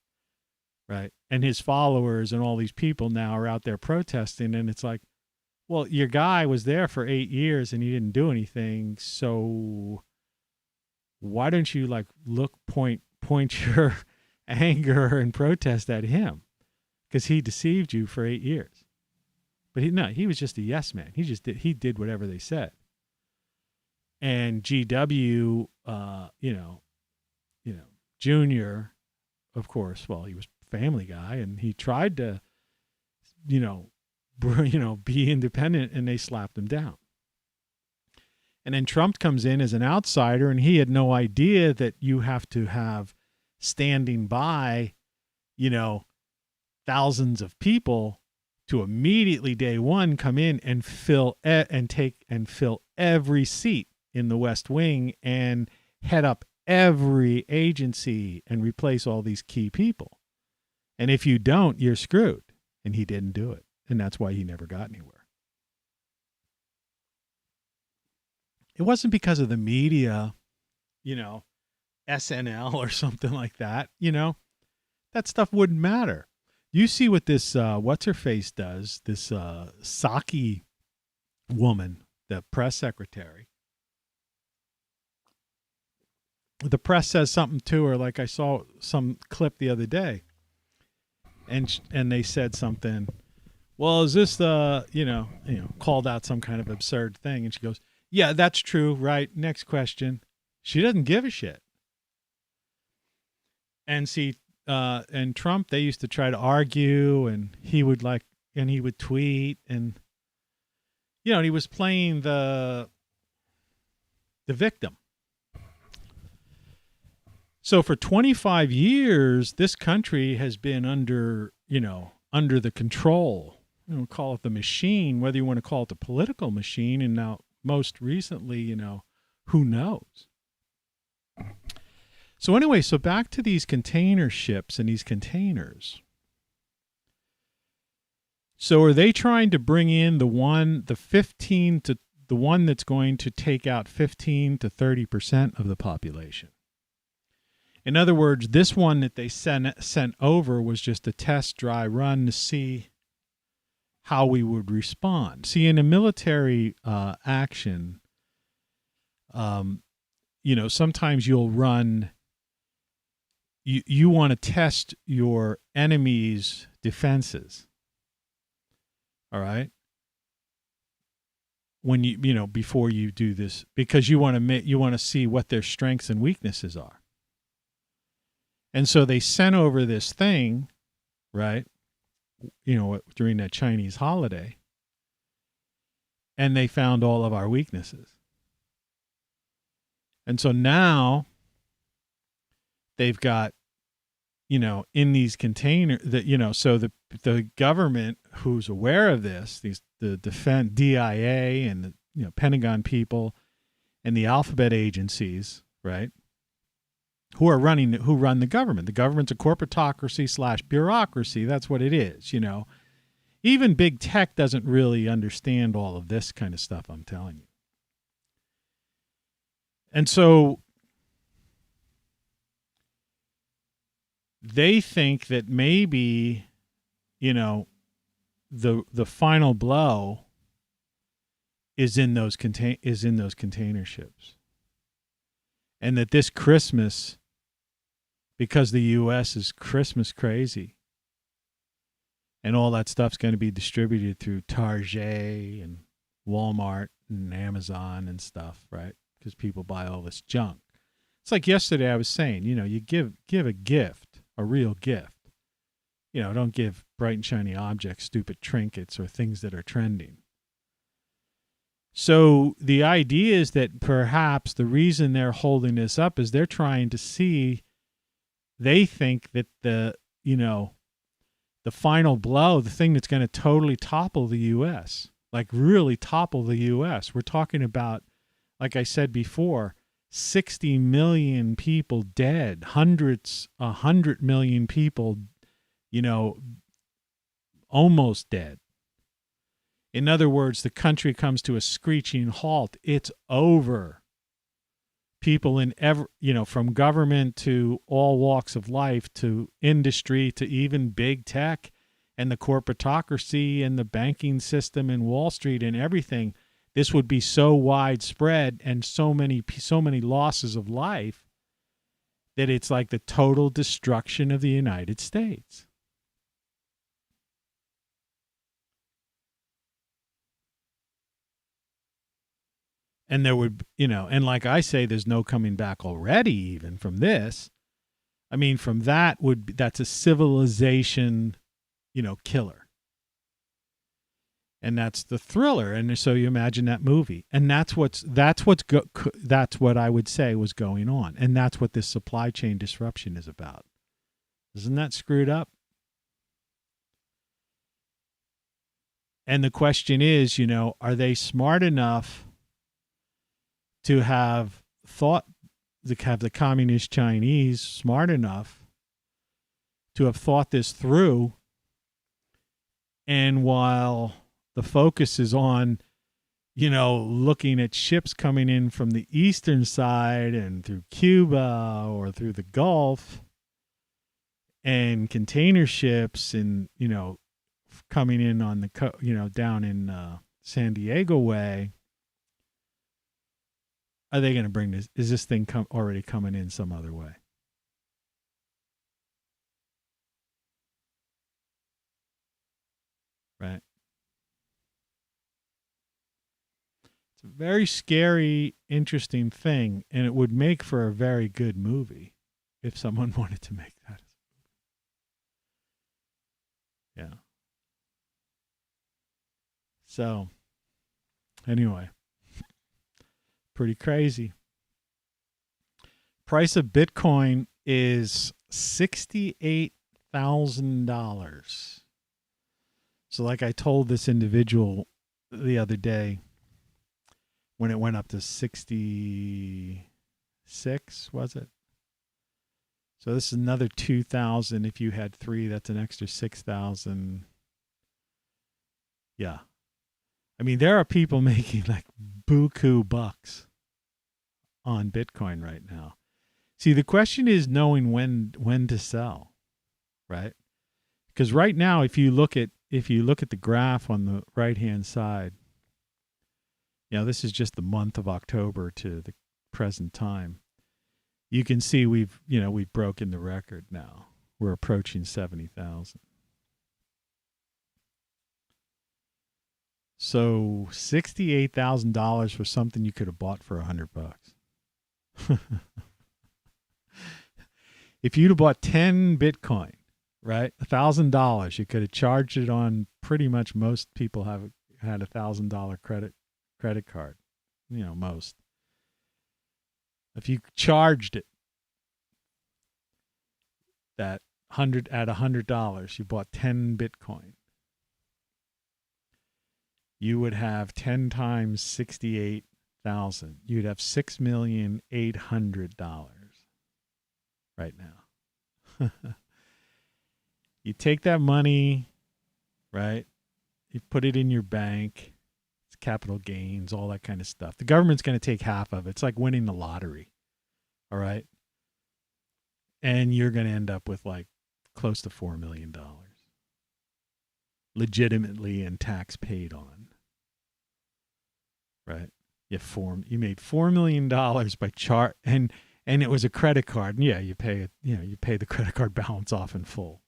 Right. And his followers and all these people now are out there protesting. And it's like, well, your guy was there for 8 years and he didn't do anything. So why don't you point your anger and protest at him? Because he deceived you for 8 years. But he was just a yes man. He did whatever they said. And GW, Junior, of course, well, he was Family Guy, and he tried to, be independent, and they slapped him down. And then Trump comes in as an outsider, and he had no idea that you have to have standing by, thousands of people to immediately day one come in and fill every seat in the West Wing and head up every agency and replace all these key people. And if you don't, you're screwed. And he didn't do it. And that's why he never got anywhere. It wasn't because of the media, SNL or something like that, that stuff wouldn't matter. You see what this, what's-her-face does, this Psaki woman, the press secretary. The press says something to her, like I saw some clip the other day, and they said something. Well, is this called out some kind of absurd thing, and she goes, "Yeah, that's true, right? Next question." She doesn't give a shit. And and Trump, they used to try to argue, and he would tweet, and he was playing the victim. So for 25 years, this country has been under the control. Call it the machine, whether you want to call it the political machine, and now most recently, who knows? So anyway, so back to these container ships and these containers. So are they trying to bring in the one that's going to take out 15 to 30% of the population? In other words, this one that they sent over was just a test dry run to see how we would respond. See, in a military action, sometimes you'll run. You want to test your enemy's defenses. All right. When before you do this, because you want to see what their strengths and weaknesses are. And so they sent over this thing, right? During that Chinese holiday, and they found all of our weaknesses. And so now they've got, in these containers that, so the government who's aware of this, the defense DIA and the Pentagon people and the alphabet agencies, right? Who run the government. The government's a corporatocracy / bureaucracy. That's what it is, Even big tech doesn't really understand all of this kind of stuff, I'm telling you. And so they think that maybe, the final blow is in those container ships. And that this Christmas, because the U.S. is Christmas crazy, and all that stuff's going to be distributed through Target and Walmart and Amazon and stuff, right? Because people buy all this junk. It's like yesterday I was saying, you give a gift, a real gift. Don't give bright and shiny objects, stupid trinkets, or things that are trending. So the idea is that perhaps the reason they're holding this up is they're trying to see, they think that the final blow, the thing that's going to totally topple the U.S., like really topple the U.S. We're talking about, like I said before, 60 million people dead, 100 million people, almost dead. In other words, the country comes to a screeching halt. It's over. People from government to all walks of life, to industry, to even big tech and the corporatocracy and the banking system and Wall Street and everything. This would be so widespread and so many losses of life that it's like the total destruction of the United States. And there would, and like I say, there's no coming back already even from this. I mean, from that that's a civilization, killer. And that's the thriller. And so you imagine that movie. And that's what I would say was going on. And that's what this supply chain disruption is about. Isn't that screwed up? And the question is, are they smart enough to have the communist Chinese smart enough to have thought this through? And while the focus is on, looking at ships coming in from the eastern side and through Cuba or through the Gulf and container ships and, coming in on the, down in San Diego way, are they going to bring this? Is this thing already coming in some other way? Right. It's a very scary, interesting thing, and it would make for a very good movie if someone wanted to make that. Yeah. So, anyway. Pretty crazy. Price of Bitcoin is $68,000. So like I told this individual the other day, when it went up to 66, was it? So this is another 2,000. If you had 3, that's an extra 6,000. Yeah. I mean, there are people making like buku bucks on Bitcoin right now. See, the question is knowing when to sell, right? Because right now, if you look at the graph on the right-hand side, this is just the month of October to the present time. You can see we've broken the record now. We're approaching 70,000. So $68,000 for something you could have bought for $100. If you'd have bought 10 Bitcoin, right, $1,000, you could have charged it on. Pretty much most people have had $1,000 credit card. Most. If you charged it that $100, you bought 10 Bitcoin. You would have 10 times 68,000. You'd have $6,800,000 right now. You take that money, right? You put it in your bank. It's capital gains, all that kind of stuff. The government's going to take half of it. It's like winning the lottery. All right? And you're going to end up with like close to $4 million. Legitimately and tax paid on. Right? You made $4 million by and it was a credit card. And yeah, you pay the credit card balance off in full.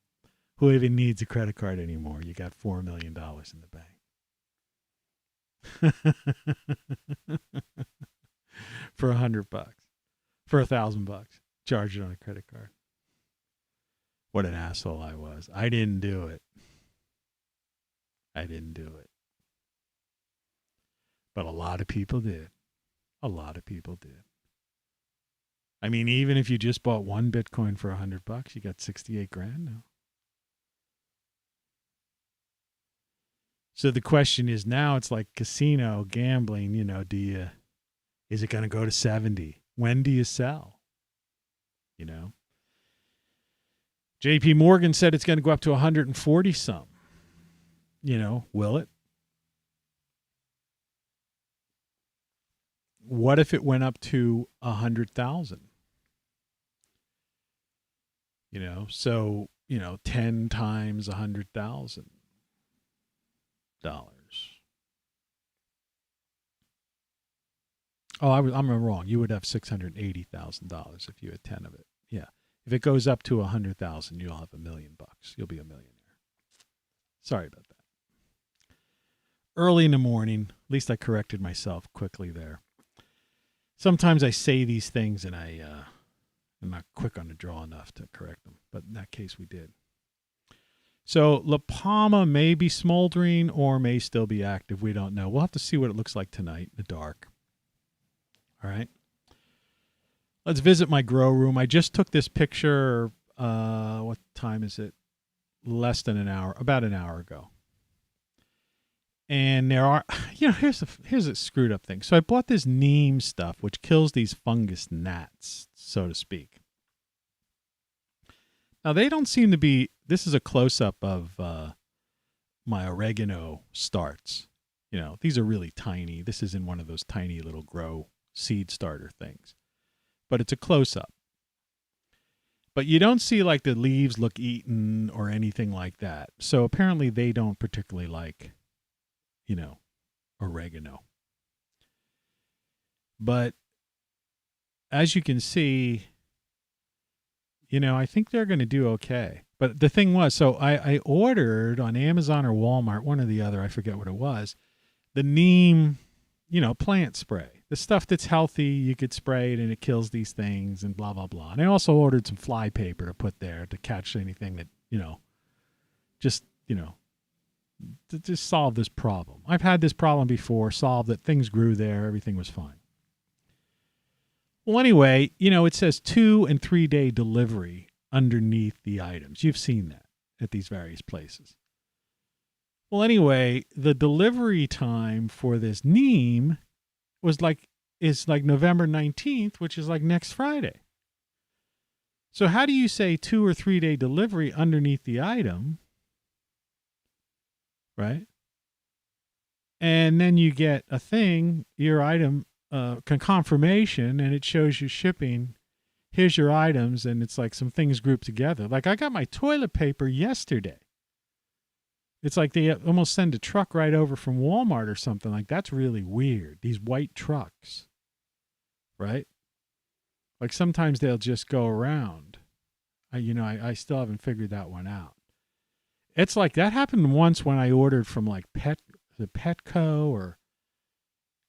Who even needs a credit card anymore? You got $4 million in the bank. For $100. For $1,000. Charge it on a credit card. What an asshole I was. I didn't do it. But a lot of people did. I mean, even if you just bought one Bitcoin for $100, you got 68 grand now. So the question is now, it's like casino gambling, is it going to go to 70? When do you sell? JP Morgan said it's going to go up to 140 some. Will it? What if it went up to 100,000? So 10 times $100,000. Oh, I'm wrong. You would have $680,000 if you had 10 of it. Yeah. If it goes up to 100,000, you'll have $1 million. You'll be a millionaire. Sorry about that. Early in the morning, at least I corrected myself quickly there. Sometimes I say these things and I'm not quick on the draw enough to correct them. But in that case, we did. So La Palma may be smoldering or may still be active. We don't know. We'll have to see what it looks like tonight in the dark. All right. Let's visit my grow room. I just took this picture. What time is it? Less than an hour, about an hour ago. And there are, here's a screwed up thing. So I bought this neem stuff, which kills these fungus gnats, so to speak. Now, they don't seem to be, this is a close-up of my oregano starts. These are really tiny. This is in one of those tiny little grow seed starter things. But it's a close-up. But you don't see like the leaves look eaten or anything like that. So apparently they don't particularly like, oregano. But as you can see, I think they're going to do okay. But the thing was, so I ordered on Amazon or Walmart, one or the other, I forget what it was, the neem, plant spray. The stuff that's healthy, you could spray it and it kills these things and blah, blah, blah. And I also ordered some fly paper to put there to catch anything that, to just solve this problem. I've had this problem before, solved it, things grew there, everything was fine. Well, anyway, it says 2 and 3 day delivery underneath the items. You've seen that at these various places. Well, anyway, the delivery time for this neem is like November 19th, which is like next Friday. So how do you say 2 or 3 day delivery underneath the item? Right? And then you get a thing, your item, confirmation, and it shows you shipping. Here's your items, and it's like some things grouped together. Like I got my toilet paper yesterday. It's like they almost send a truck right over from Walmart or something. Like that's really weird. These white trucks, right? Like sometimes they'll just go around. I still haven't figured that one out. It's like that happened once when I ordered from like Petco or,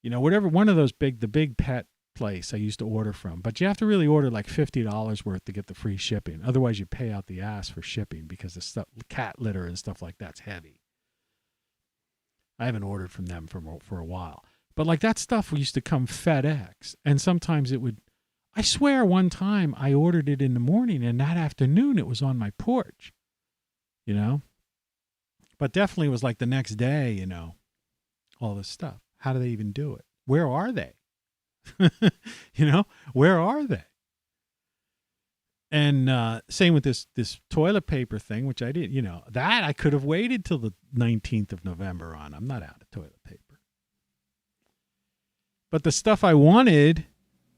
whatever, one of those the big pet place I used to order from. But you have to really order like $50 worth to get the free shipping. Otherwise you pay out the ass for shipping because the stuff, cat litter and stuff like that's heavy. I haven't ordered from them for a while. But like that stuff used to come FedEx, and sometimes it would, I swear one time I ordered it in the morning and that afternoon it was on my porch, But definitely was like the next day, all this stuff. How do they even do it? Where are they? Where are they? And same with this toilet paper thing, which I did, that I could have waited till the 19th of November on. I'm not out of toilet paper. But the stuff I wanted,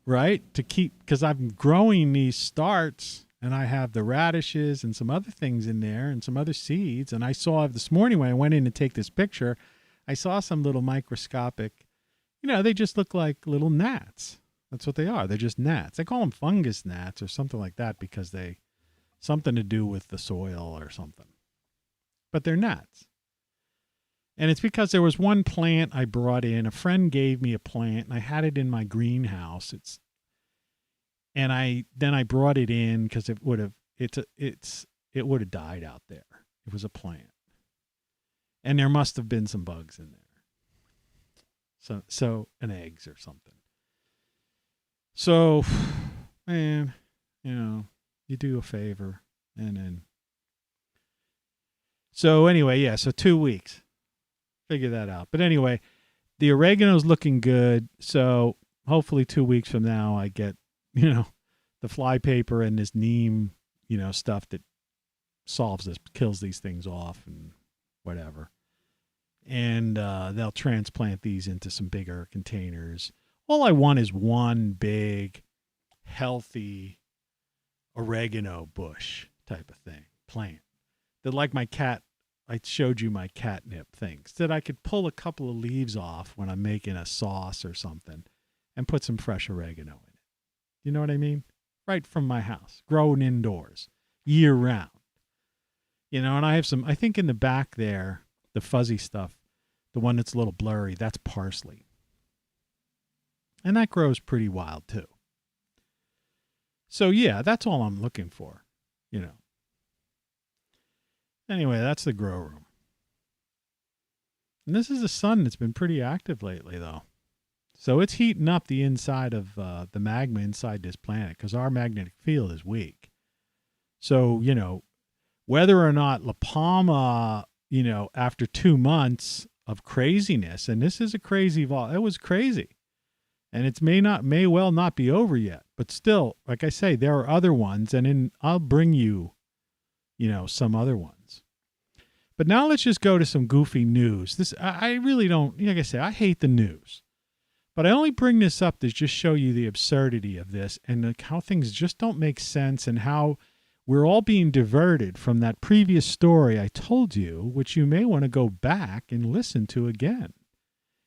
right, to keep, because I'm growing these starts, and I have the radishes and some other things in there and some other seeds. And I saw this morning when I went in to take this picture, I saw some little microscopic, they just look like little gnats. That's what they are. They're just gnats. They call them fungus gnats or something like that because they, something to do with the soil or something. But they're gnats. And it's because there was one plant I brought in. A friend gave me a plant and I had it in my greenhouse. And I brought it in because it would have died out there. It was a plant, and there must have been some bugs in there. So and eggs or something. So, man, you do a favor, and then. So anyway, yeah. So 2 weeks, figure that out. But anyway, the oregano's looking good. So hopefully 2 weeks from now, I get. The fly paper and this neem, stuff that solves this, kills these things off and whatever. And they'll transplant these into some bigger containers. All I want is one big, healthy oregano bush type of thing, plant. That like my cat, I showed you my catnip things, that I could pull a couple of leaves off when I'm making a sauce or something and put some fresh oregano in it. You know what I mean? Right from my house, grown indoors, year round. And I have some, I think in the back there, the fuzzy stuff, the one that's a little blurry, that's parsley. And that grows pretty wild too. So yeah, that's all I'm looking for, you know. Anyway, that's the grow room. And this is a sun that's been pretty active lately, though. So it's heating up the inside of the magma inside this planet because our magnetic field is weak. So, you know, whether or not La Palma, you know, after 2 months of craziness, and this is a crazy it was crazy. And it may well not be over yet. But still, like I say, there are other ones, and I'll bring you, you know, some other ones. But now let's just go to some goofy news. I really don't, like I say, I hate the news. But I only bring this up to just show you the absurdity of this and like how things just don't make sense and how we're all being diverted from that previous story I told you, which you may want to go back and listen to again.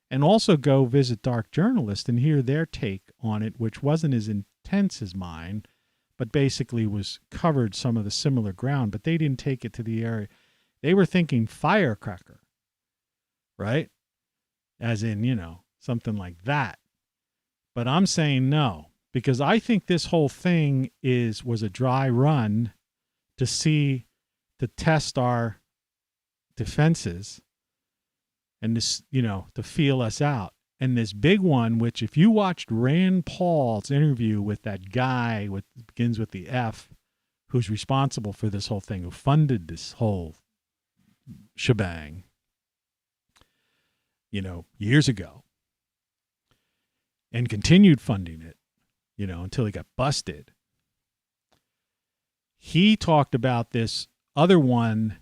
And also go visit Dark Journalist and hear their take on it, which wasn't as intense as mine, but basically covered some of the similar ground, but they didn't take it to the area. They were thinking firecracker, right? As in, you know, something like that. But I'm saying no, because I think this whole thing was a dry run to test our defenses and this, you know, to feel us out. And this big one, which if you watched Rand Paul's interview with that guy begins with the F, who's responsible for this whole thing, who funded this whole shebang, you know, years ago, and continued funding it, you know, until he got busted. He talked about this other one,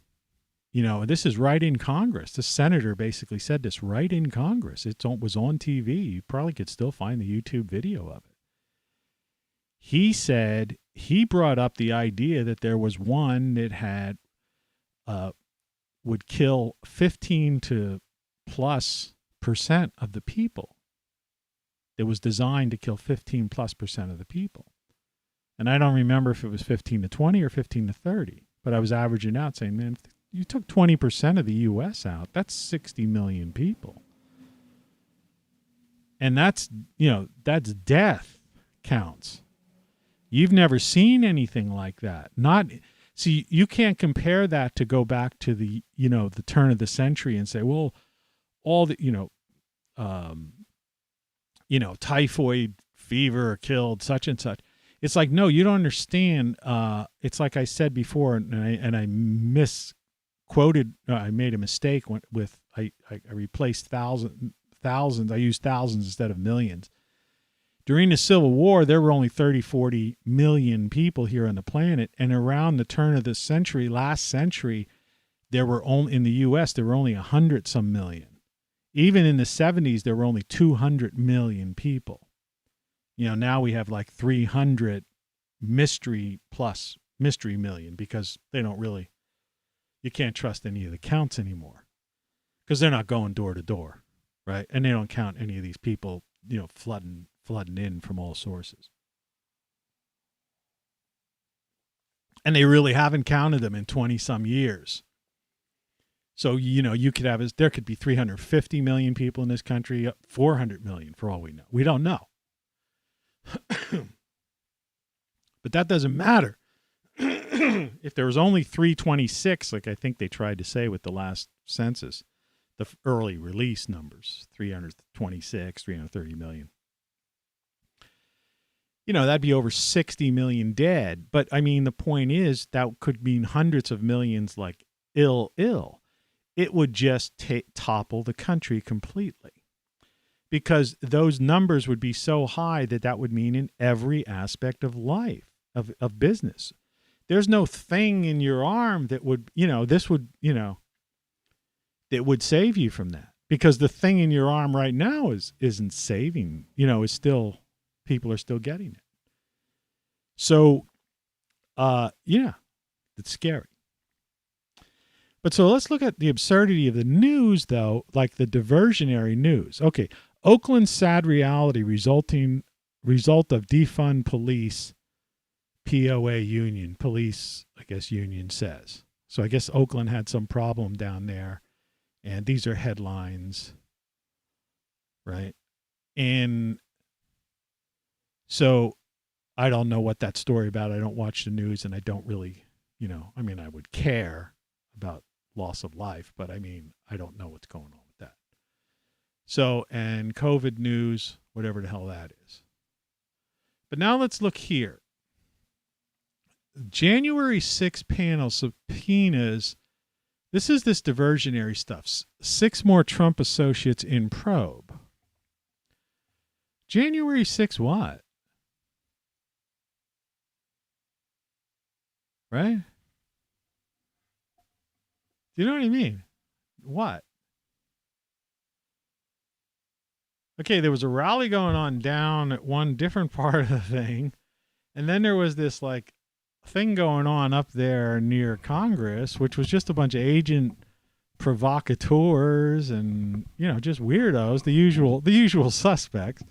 you know, this is right in Congress. The senator basically said this right in Congress. It was on TV. You probably could still find the YouTube video of it. He said he brought up the idea that there was one that had would kill 15 to plus % of the people. It was designed to kill 15 plus % of the people. And I don't remember if it was 15 to 20 or 15 to 30, but I was averaging out saying, man, if you took 20% of the U.S. out, that's 60 million people. And that's, you know, that's death counts. You've never seen anything like that. See, you can't compare that to go back to the, you know, the turn of the century and say, well, all the, typhoid fever killed such and such. It's like, no, you don't understand. It's like I said before, and I misquoted. I made a mistake with I replaced thousands. I used thousands instead of millions. During the Civil War, there were only 30, 40 million people here on the planet. And around the turn of the century, last century, there were only, in the U.S., there were only 100-some million. Even in the 70s, there were only 200 million people. You know, now we have like 300 mystery million because they don't really, you can't trust any of the counts anymore because they're not going door to door, right? And they don't count any of these people, you know, flooding in from all sources. And they really haven't counted them in 20-some years. So, you know, there could be 350 million people in this country, 400 million for all we know. We don't know. But that doesn't matter. If there was only 326, like I think they tried to say with the last census, the early release numbers, 326, 330 million. You know, that'd be over 60 million dead. But, I mean, the point is that could mean hundreds of millions like ill. It would just topple the country completely. Because those numbers would be so high that would mean in every aspect of life, of business. There's no thing in your arm that would, you know, that would save you from that. Because the thing in your arm right now isn't saving, you know, is still, people are still getting it. So, yeah, it's scary. But so let's look at the absurdity of the news, though, like the diversionary news. Okay, Oakland's sad reality result of defund police, POA union, police, I guess union says. So I guess Oakland had some problem down there, and these are headlines, right? And So I don't know what that story about. I don't watch the news, and I don't really, I mean, I would care about loss of life, but I mean, I don't know what's going on with that. So, and COVID news, whatever the hell that is. But now let's look here. January 6 panel subpoenas. This is this diversionary stuff. 6 more Trump associates in probe. January 6 what? Right? Do you know what I mean? What? Okay, there was a rally going on down at one different part of the thing. And then there was this like thing going on up there near Congress, which was just a bunch of agent provocateurs and, just weirdos, the usual suspects,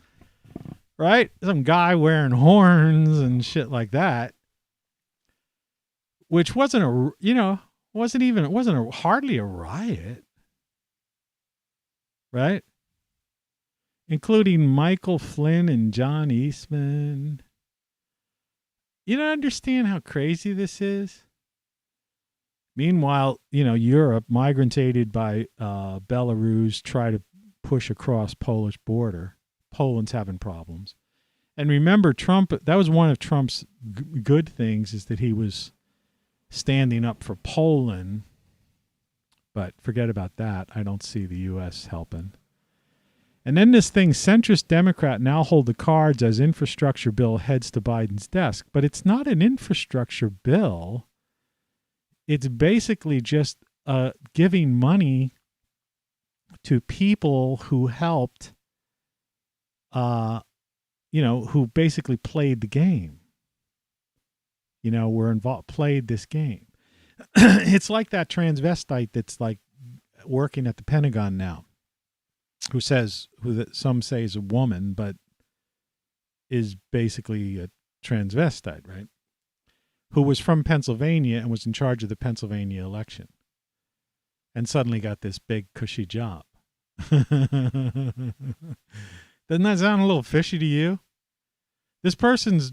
right? Some guy wearing horns and shit like that, which wasn't hardly a riot, right? Including Michael Flynn and John Eastman. You don't understand how crazy this is? Meanwhile, Europe, migrants aided by Belarus try to push across Polish border. Poland's having problems. And remember, Trump, that was one of Trump's good things, is that he was standing up for Poland. But forget about that. I don't see the U.S. helping. And then this thing, centrist Democrat now hold the cards as infrastructure bill heads to Biden's desk. But it's not an infrastructure bill. It's basically just giving money to people who helped, who basically played the game. Were involved, played this game. It's like that transvestite that's like working at the Pentagon now, who some say is a woman, but is basically a transvestite, right? Who was from Pennsylvania and was in charge of the Pennsylvania election, and suddenly got this big cushy job. Doesn't that sound a little fishy to you? This person's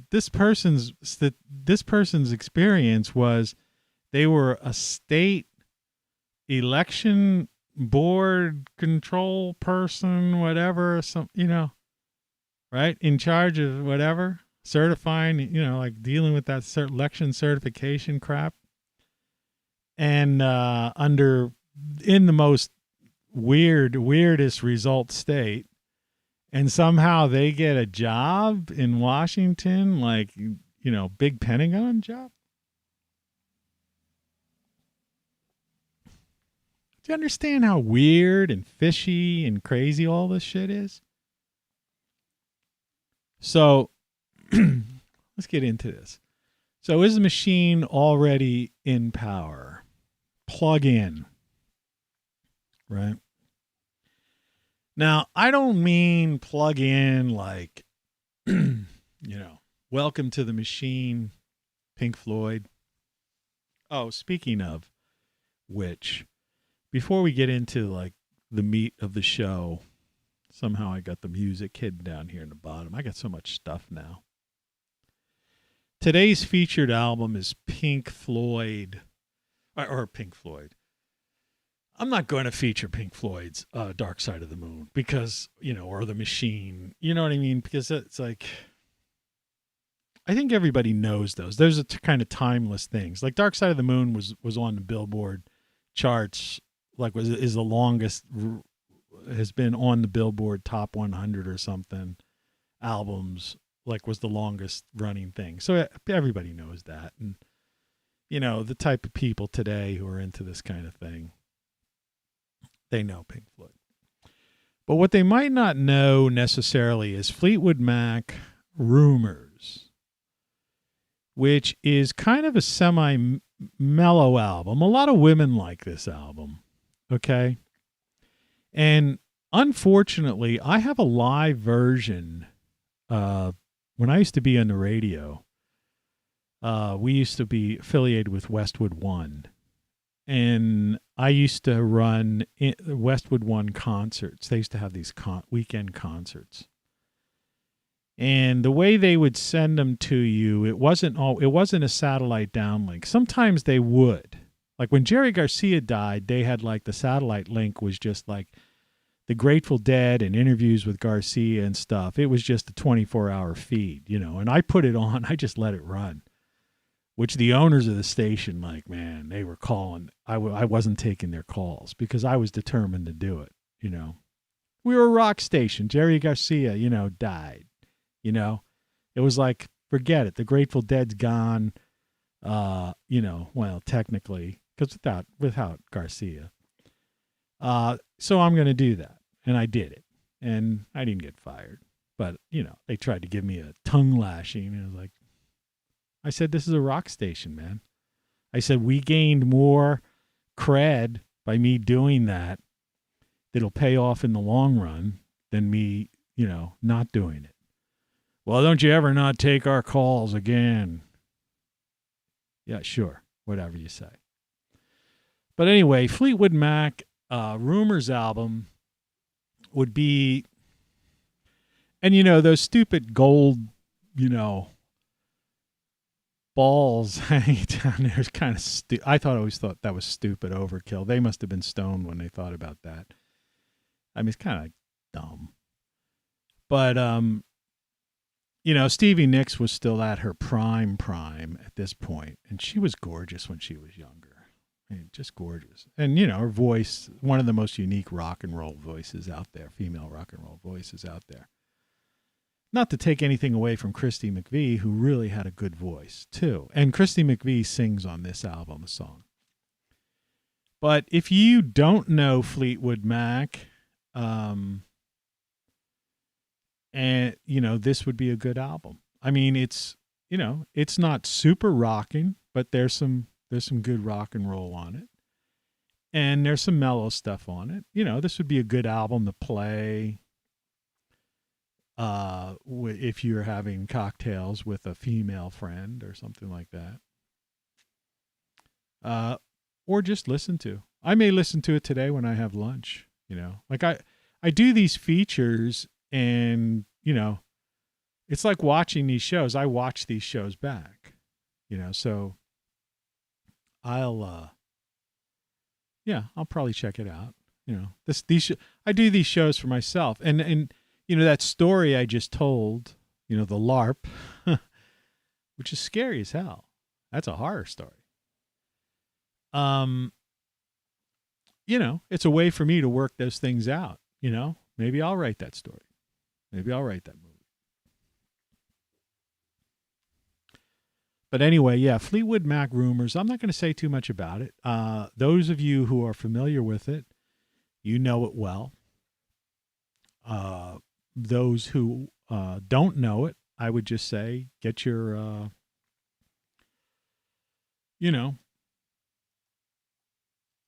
experience was they were a state election board control person, whatever, right? In charge of whatever, certifying, like dealing with that election certification crap. And in the most weirdest result state. And somehow they get a job in Washington, like, big Pentagon job. Do you understand how weird and fishy and crazy all this shit is? So let's get into this. So is the machine already in power? Plug in, right? Now, I don't mean plug in like, welcome to the machine, Pink Floyd. Oh, speaking of which, before we get into like the meat of the show, somehow I got the music hidden down here in the bottom. I got so much stuff now. Today's featured album is Pink Floyd, or Pink Floyd. I'm not going to feature Pink Floyd's Dark Side of the Moon because, or The Machine, you know what I mean? Because it's like, I think everybody knows those. Those are kind of timeless things. Like Dark Side of the Moon was on the Billboard charts, like is the longest, has been on the Billboard Top 100 or something albums, like was the longest running thing. So everybody knows that. And, the type of people today who are into this kind of thing, they know Pink Floyd. But what they might not know necessarily is Fleetwood Mac Rumors, which is kind of a semi-mellow album. A lot of women like this album, okay? And unfortunately, I have a live version. When I used to be on the radio, we used to be affiliated with Westwood One. And I used to run Westwood One concerts. They used to have these weekend concerts. And the way they would send them to you, it wasn't a satellite downlink. Sometimes they would. Like when Jerry Garcia died, they had like the satellite link was just like the Grateful Dead and interviews with Garcia and stuff. It was just a 24-hour feed, and I put it on. I just let it run, which the owners of the station, like, man, they were calling. I wasn't taking their calls because I was determined to do it, We were a rock station. Jerry Garcia, died. It was like, forget it. The Grateful Dead's gone. Well, technically, because without Garcia. So I'm going to do that, and I did it, and I didn't get fired. But they tried to give me a tongue lashing, and I was like, I said, this is a rock station, man. I said we gained more cred by me doing that. That'll pay off in the long run than me, not doing it. Well, don't you ever not take our calls again? Yeah, sure. Whatever you say. But anyway, Fleetwood Mac Rumors album would be, and those stupid gold, balls hanging down there is kind of I always thought that was stupid overkill. They must have been stoned when they thought about that. I mean, it's kind of dumb. But Stevie Nicks was still at her prime at this point, and she was gorgeous when she was younger. I mean, just gorgeous. And, her voice, one of the most unique rock and roll voices out there, female rock and roll voices out there. Not to take anything away from Christy McVie, who really had a good voice, too. And Christy McVie sings on this album a song. But if you don't know Fleetwood Mac, and this would be a good album. I mean, it's it's not super rocking, but there's some good rock and roll on it, and there's some mellow stuff on it. This would be a good album to play if you're having cocktails with a female friend or something like that, or just listen to. I may listen to it today when I have lunch. Like I do these features. And, it's like watching these shows. I watch these shows back, so I'll probably check it out. I do these shows for myself. And that story I just told, the LARP, which is scary as hell. That's a horror story. It's a way for me to work those things out, Maybe I'll write that story. Maybe I'll write that movie. But anyway, yeah, Fleetwood Mac Rumors. I'm not going to say too much about it. Those of you who are familiar with it, you know it well. Those who don't know it, I would just say get your,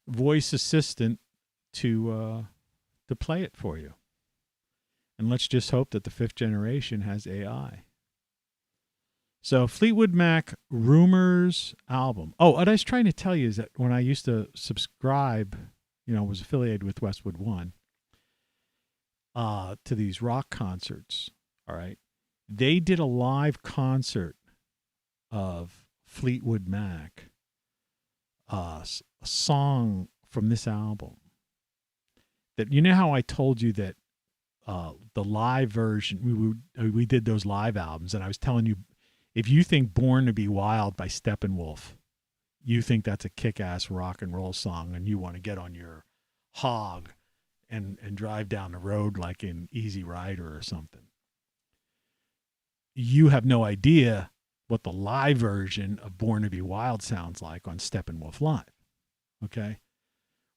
voice assistant to play it for you. And let's just hope that the fifth generation has AI. So Fleetwood Mac Rumors album. Oh, what I was trying to tell you is that when I used to subscribe, was affiliated with Westwood One, to these rock concerts, all right, they did a live concert of Fleetwood Mac, a song from this album. That, how I told you that the live version, we did those live albums, and I was telling you, if you think Born to Be Wild by Steppenwolf, you think that's a kick-ass rock and roll song, and you want to get on your hog and drive down the road like in Easy Rider or something. You have no idea what the live version of Born to Be Wild sounds like on Steppenwolf Live. Okay?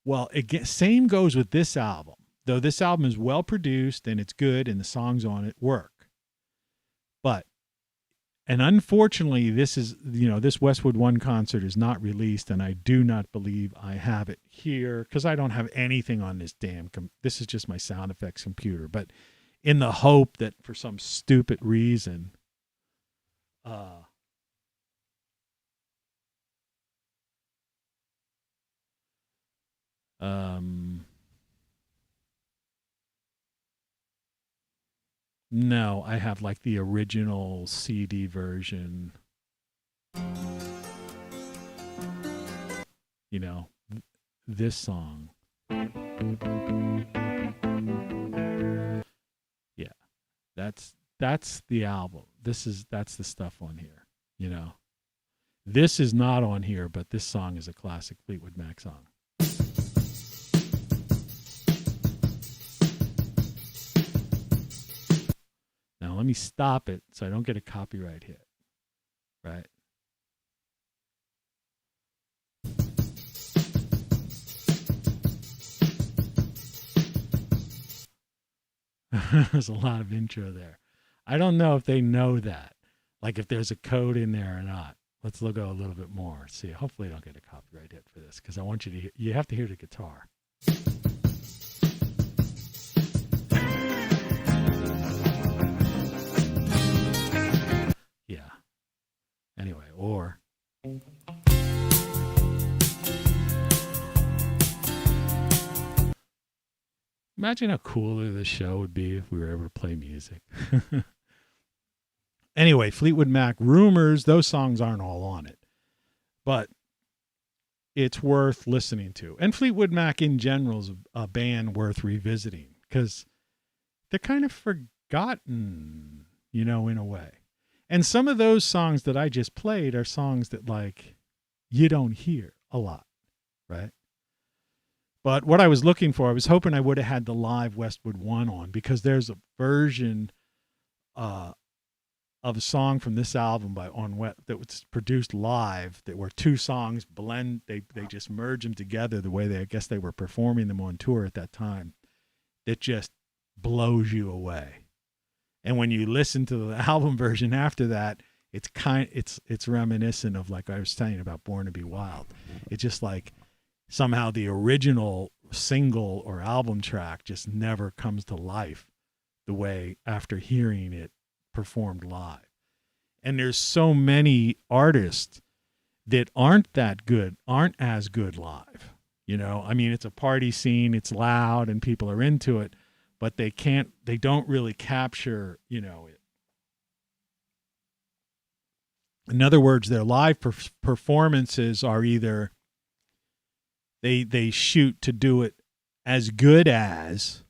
Well, again, same goes with this album. Though this album is well produced and it's good and the songs on it work. And unfortunately, this is, this Westwood One concert is not released, and I do not believe I have it here because I don't have anything on this this is just my sound effects computer. But in the hope that for some stupid reason, No, I have like the original CD version. You know, this song. Yeah. That's the album. That's the stuff on here, you know. This is not on here, but this song is a classic Fleetwood Mac song. Now let me stop it so I don't get a copyright hit. Right? There's a lot of intro there. I don't know if they know that. Like if there's a code in there or not. Let's look a little bit more. See, hopefully I don't get a copyright hit for this because I want you to hear, you have to hear the guitar. Yeah. Anyway, or imagine how cooler the show would be if we were able to play music. Anyway, Fleetwood Mac Rumors, those songs aren't all on it. But it's worth listening to. And Fleetwood Mac in general is a band worth revisiting because they're kind of forgotten, you know, in a way. And some of those songs that I just played are songs that, like, you don't hear a lot, right? But what I was looking for, I was hoping I would have had the live Westwood One on because there's a version of a song from this album that was produced live that were two songs blend. They just merge them together the way I guess they were performing them on tour at that time. It just blows you away. And when you listen to the album version after that, it's reminiscent of, like I was saying about Born to Be Wild. It's just like somehow the original single or album track just never comes to life the way after hearing it performed live. And there's so many artists that aren't as good live. You know, I mean, it's a party scene, it's loud and people are into it, but they don't really capture, you know, it. In other words, their live performances are either they shoot to do it as good as,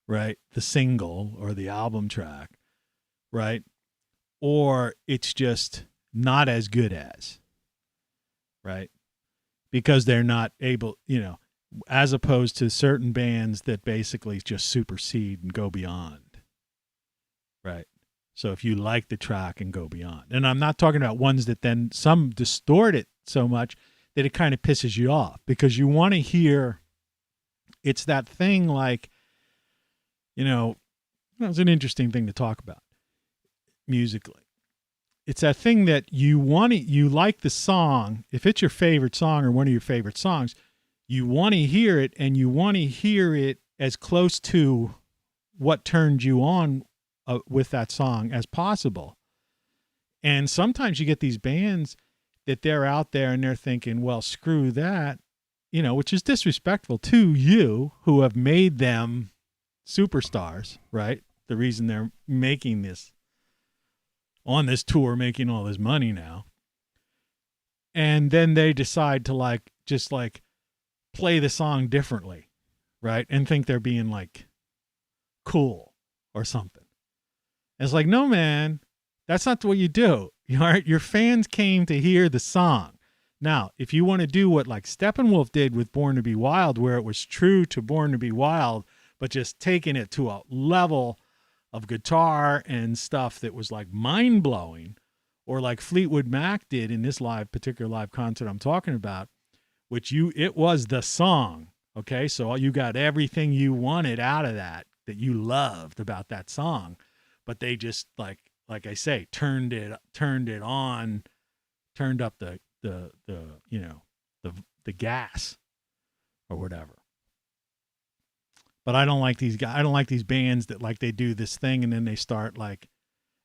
right, the single or the album track, right? Or it's just not as good as, right? Because they're not able, you know, as opposed to certain bands that basically just supersede and go beyond, right? So if you like the track and go beyond. And I'm not talking about ones that then some distort it so much that it kind of pisses you off because you want to hear, it's that thing like, you know, it's an interesting thing to talk about musically. It's that thing that you like the song. If it's your favorite song or one of your favorite songs, you want to hear it and you want to hear it as close to what turned you on with that song as possible. And sometimes you get these bands that they're out there and they're thinking, well, screw that, you know, which is disrespectful to you who have made them superstars, right? The reason they're making this on this tour, making all this money now. And then they decide to just play the song differently, right? And think they're being like cool or something. And it's like, no, man, that's not what you do. Your fans came to hear the song. Now, if you want to do what like Steppenwolf did with Born to Be Wild, where it was true to Born to Be Wild, but just taking it to a level of guitar and stuff that was like mind-blowing, or like Fleetwood Mac did in this particular live concert I'm talking about, which it was the song, okay? So you got everything you wanted out of that you loved about that song, but they just like I say, turned it on, turned up the you know, the gas or whatever. But I don't like these guys. I don't like these bands that like they do this thing and then they start like,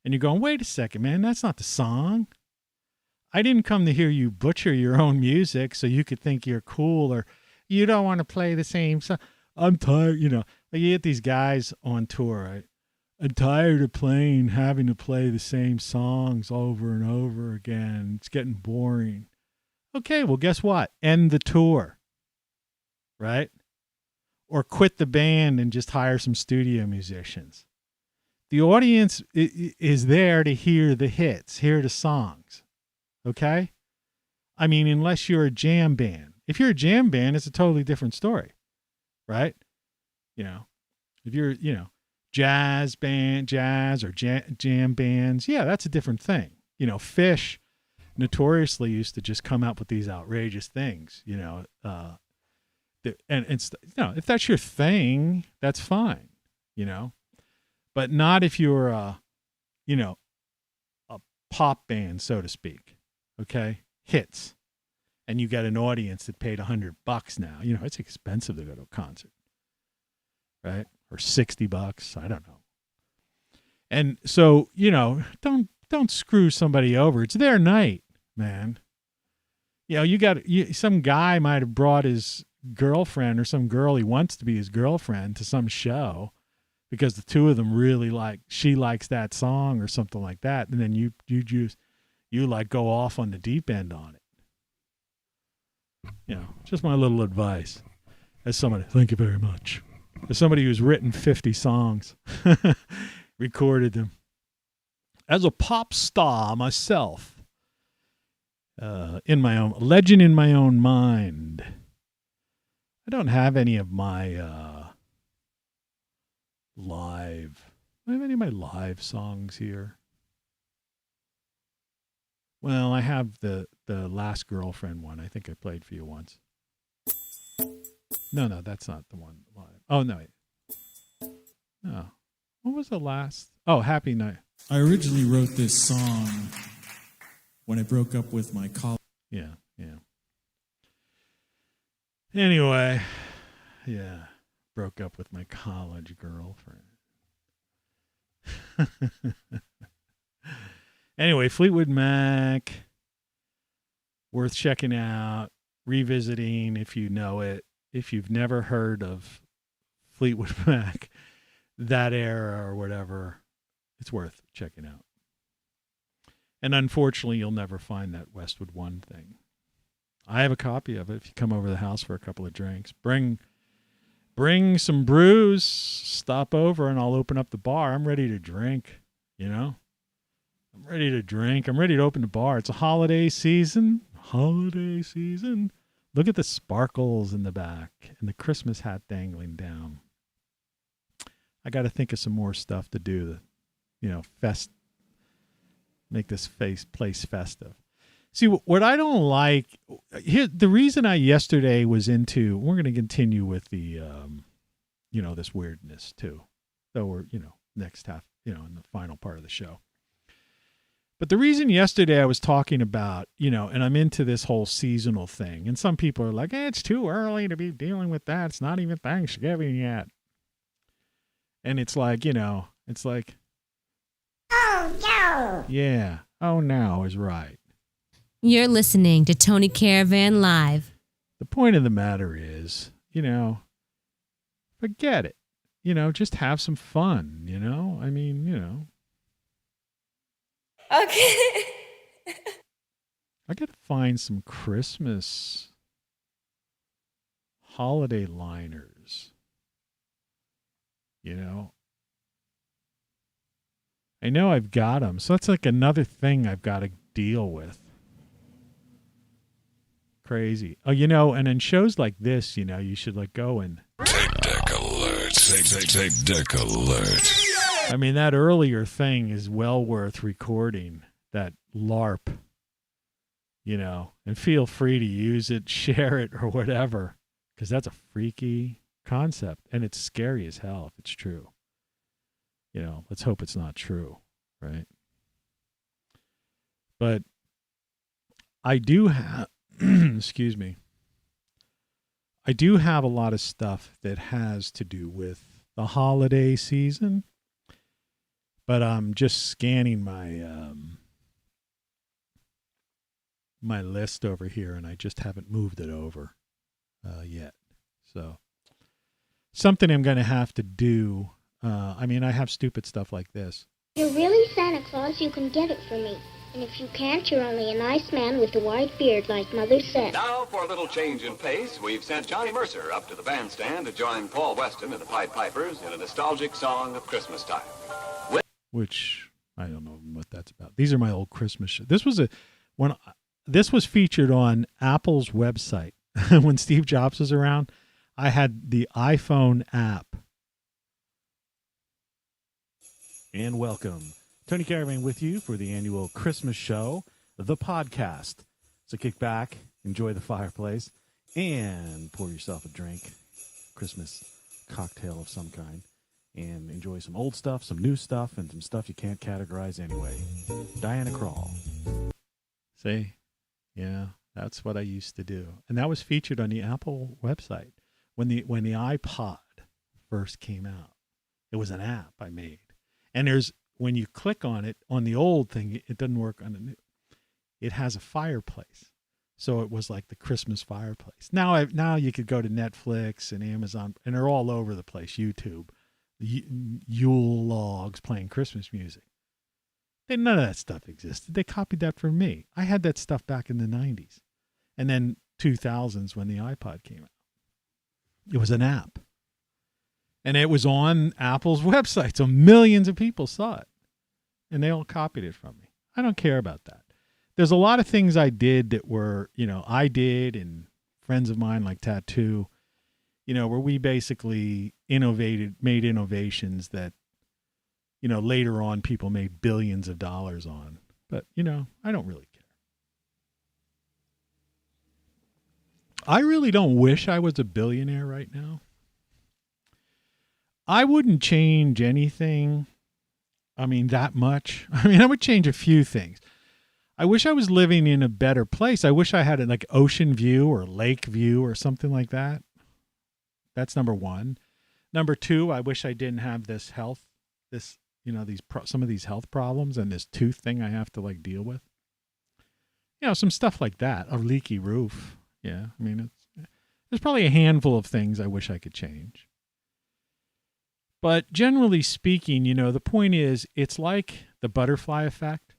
and you're going, wait a second, man, that's not the song. I didn't come to hear you butcher your own music so you could think you're cool, or you don't want to play the same song. I'm tired, you know. Like you get these guys on tour, right? I'm tired of having to play the same songs over and over again. It's getting boring. Okay, well, guess what? End the tour, right? Or quit the band and just hire some studio musicians. The audience is there to hear the hits, hear the songs, okay? I mean, unless you're a jam band. If you're a jam band, it's a totally different story, right? You know, if you're, jazz or jam bands, yeah, that's a different thing. Fish notoriously used to just come up with these outrageous things, and it's, if that's your thing, that's fine, but not if you're a pop band, so to speak. Okay. Hits. And you got an audience that paid $100 now. It's expensive to go to a concert, right? Or $60. I don't know. And so, don't screw somebody over. It's their night, man. Some guy might have brought his girlfriend or some girl he wants to be his girlfriend to some show because the two of them really she likes that song or something like that. And then you go off on the deep end on it. Just my little advice as somebody, thank you very much. As somebody who's written 50 songs, recorded them. As a pop star myself, legend in my own mind. I don't have any of my live songs here. Well, I have the Last Girlfriend one. I think I played for you once. No, that's not the one live. Oh, no. No. What was the last? Oh, Happy Night. I originally wrote this song when I broke up with my college. Yeah. Anyway, broke up with my college girlfriend. Anyway, Fleetwood Mac, worth checking out, revisiting if you know it. If you've never heard of Fleetwood Mac, that era or whatever, it's worth checking out. And unfortunately, you'll never find that Westwood One thing. I have a copy of it if you come over to the house for a couple of drinks. Bring some brews, stop over, and I'll open up the bar. I'm ready to drink, I'm ready to drink. I'm ready to open the bar. It's a holiday season. Look at the sparkles in the back and the Christmas hat dangling down. I got to think of some more stuff to do make this place festive. See, what I don't like here, the reason I yesterday was into, we're going to continue with the, this weirdness too, though we're, next half, in the final part of the show. But the reason yesterday I was talking about, and I'm into this whole seasonal thing, and some people are like, it's too early to be dealing with that. It's not even Thanksgiving yet. And it's like, it's like, oh no. Yeah. Oh no is right. You're listening to Tony Caravan Live. The point of the matter is, forget it. Just have some fun, I mean, Okay. I got to find some Christmas holiday liners. I know I've got them. So that's like another thing I've got to deal with. Crazy. Oh, and in shows like this, you should go and Tape deck alert. Tape deck alert. I mean, that earlier thing is well worth recording, that LARP, and feel free to use it, share it, or whatever, because that's a freaky concept, and it's scary as hell if it's true. Let's hope it's not true, right? But I do have, excuse me, I do have a lot of stuff that has to do with the holiday season. But I'm just scanning my my list over here, and I just haven't moved it over yet. So something I'm going to have to do I mean, I have stupid stuff like this. If you're really Santa Claus, you can get it for me. And if you can't, you're only a nice man with a white beard, like Mother said. Now, for a little change in pace, we've sent Johnny Mercer up to the bandstand to join Paul Weston and the Pied Pipers in a nostalgic song of Christmas time. Which I don't know what that's about. These are my old Christmas shows. This was featured on Apple's website when Steve Jobs was around. I had the iPhone app. And welcome. Tony Caravan with you for the annual Christmas show, the podcast. So kick back, enjoy the fireplace, and pour yourself a drink, Christmas cocktail of some kind, and enjoy some old stuff, some new stuff, and some stuff you can't categorize anyway. Diana Krall. See? Yeah, that's what I used to do. And that was featured on the Apple website when the iPod first came out. It was an app I made. And when you click on it, on the old thing, it doesn't work on the new. It has a fireplace. So it was like the Christmas fireplace. Now you could go to Netflix and Amazon, and they're all over the place, YouTube. Yule logs playing Christmas music. None of that stuff existed. They copied that from me. I had that stuff back in the 90s. And then 2000s when the iPod came out. It was an app. And it was on Apple's website. So millions of people saw it. And they all copied it from me. I don't care about that. There's a lot of things I did that were, I did and friends of mine like Tattoo, where we basically made innovations that, later on people made billions of dollars on. But, I don't really care. I really don't wish I was a billionaire right now. I wouldn't change anything. That much. I would change a few things. I wish I was living in a better place. I wish I had an ocean view or lake view or something like that. That's number one. Number two, I wish I didn't have some of these health problems and this tooth thing I have to deal with. Some stuff like that. A leaky roof. Yeah. There's probably a handful of things I wish I could change. But generally speaking, the point is, it's like the butterfly effect.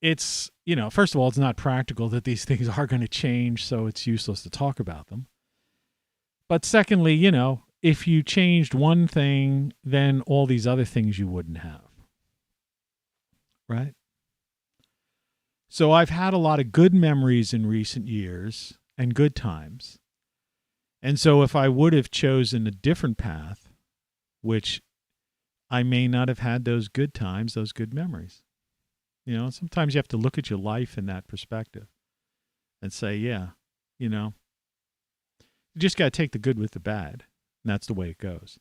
It's, first of all, it's not practical that these things are going to change, so it's useless to talk about them. But secondly, if you changed one thing, then all these other things you wouldn't have. Right? So I've had a lot of good memories in recent years and good times. And so if I would have chosen a different path, which I may not have had those good times, those good memories. Sometimes you have to look at your life in that perspective and say, yeah, you just got to take the good with the bad. And that's the way it goes.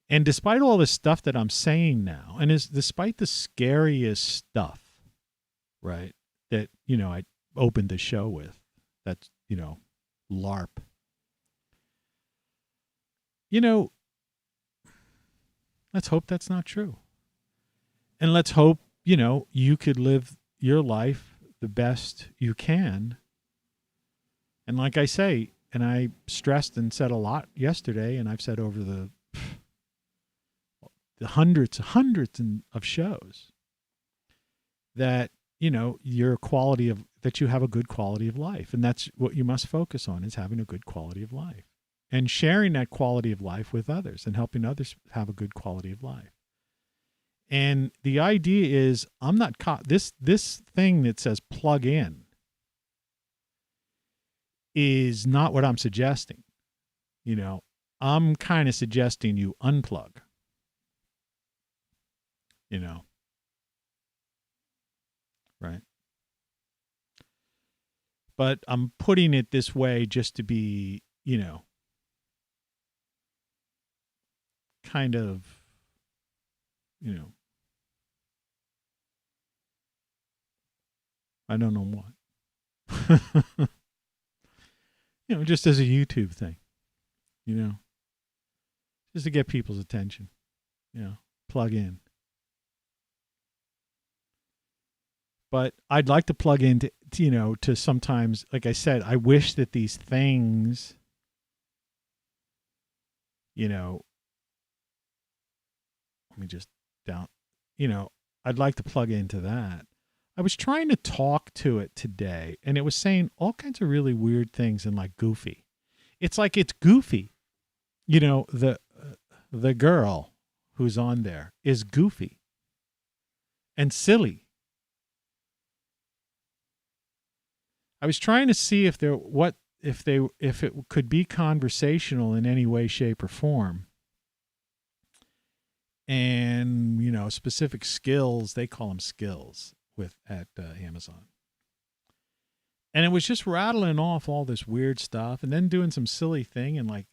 And despite all this stuff that I'm saying now, and despite the scariest stuff, right, that, I opened the show with, that's, LARP. Let's hope that's not true. And let's hope, you could live your life the best you can. And like I say, and I stressed and said a lot yesterday, and I've said over the hundreds of shows, that, that you have a good quality of life. And that's what you must focus on, is having a good quality of life. And sharing that quality of life with others and helping others have a good quality of life. And the idea is, I'm not this thing that says plug in is not what I'm suggesting. I'm kind of suggesting you unplug. Right? But I'm putting it this way just to be, kind of, I don't know what. Just as a YouTube thing, just to get people's attention, plug in. But I'd like to plug into, to sometimes, like I said, I wish that these things, let me just down, I'd like to plug into that. I was trying to talk to it today, and it was saying all kinds of really weird things and like goofy. It's like it's goofy. The girl who's on there is goofy and silly. I was trying to see if it could be conversational in any way, shape, or form. And, specific skills, they call them skills at Amazon. And it was just rattling off all this weird stuff and then doing some silly thing and like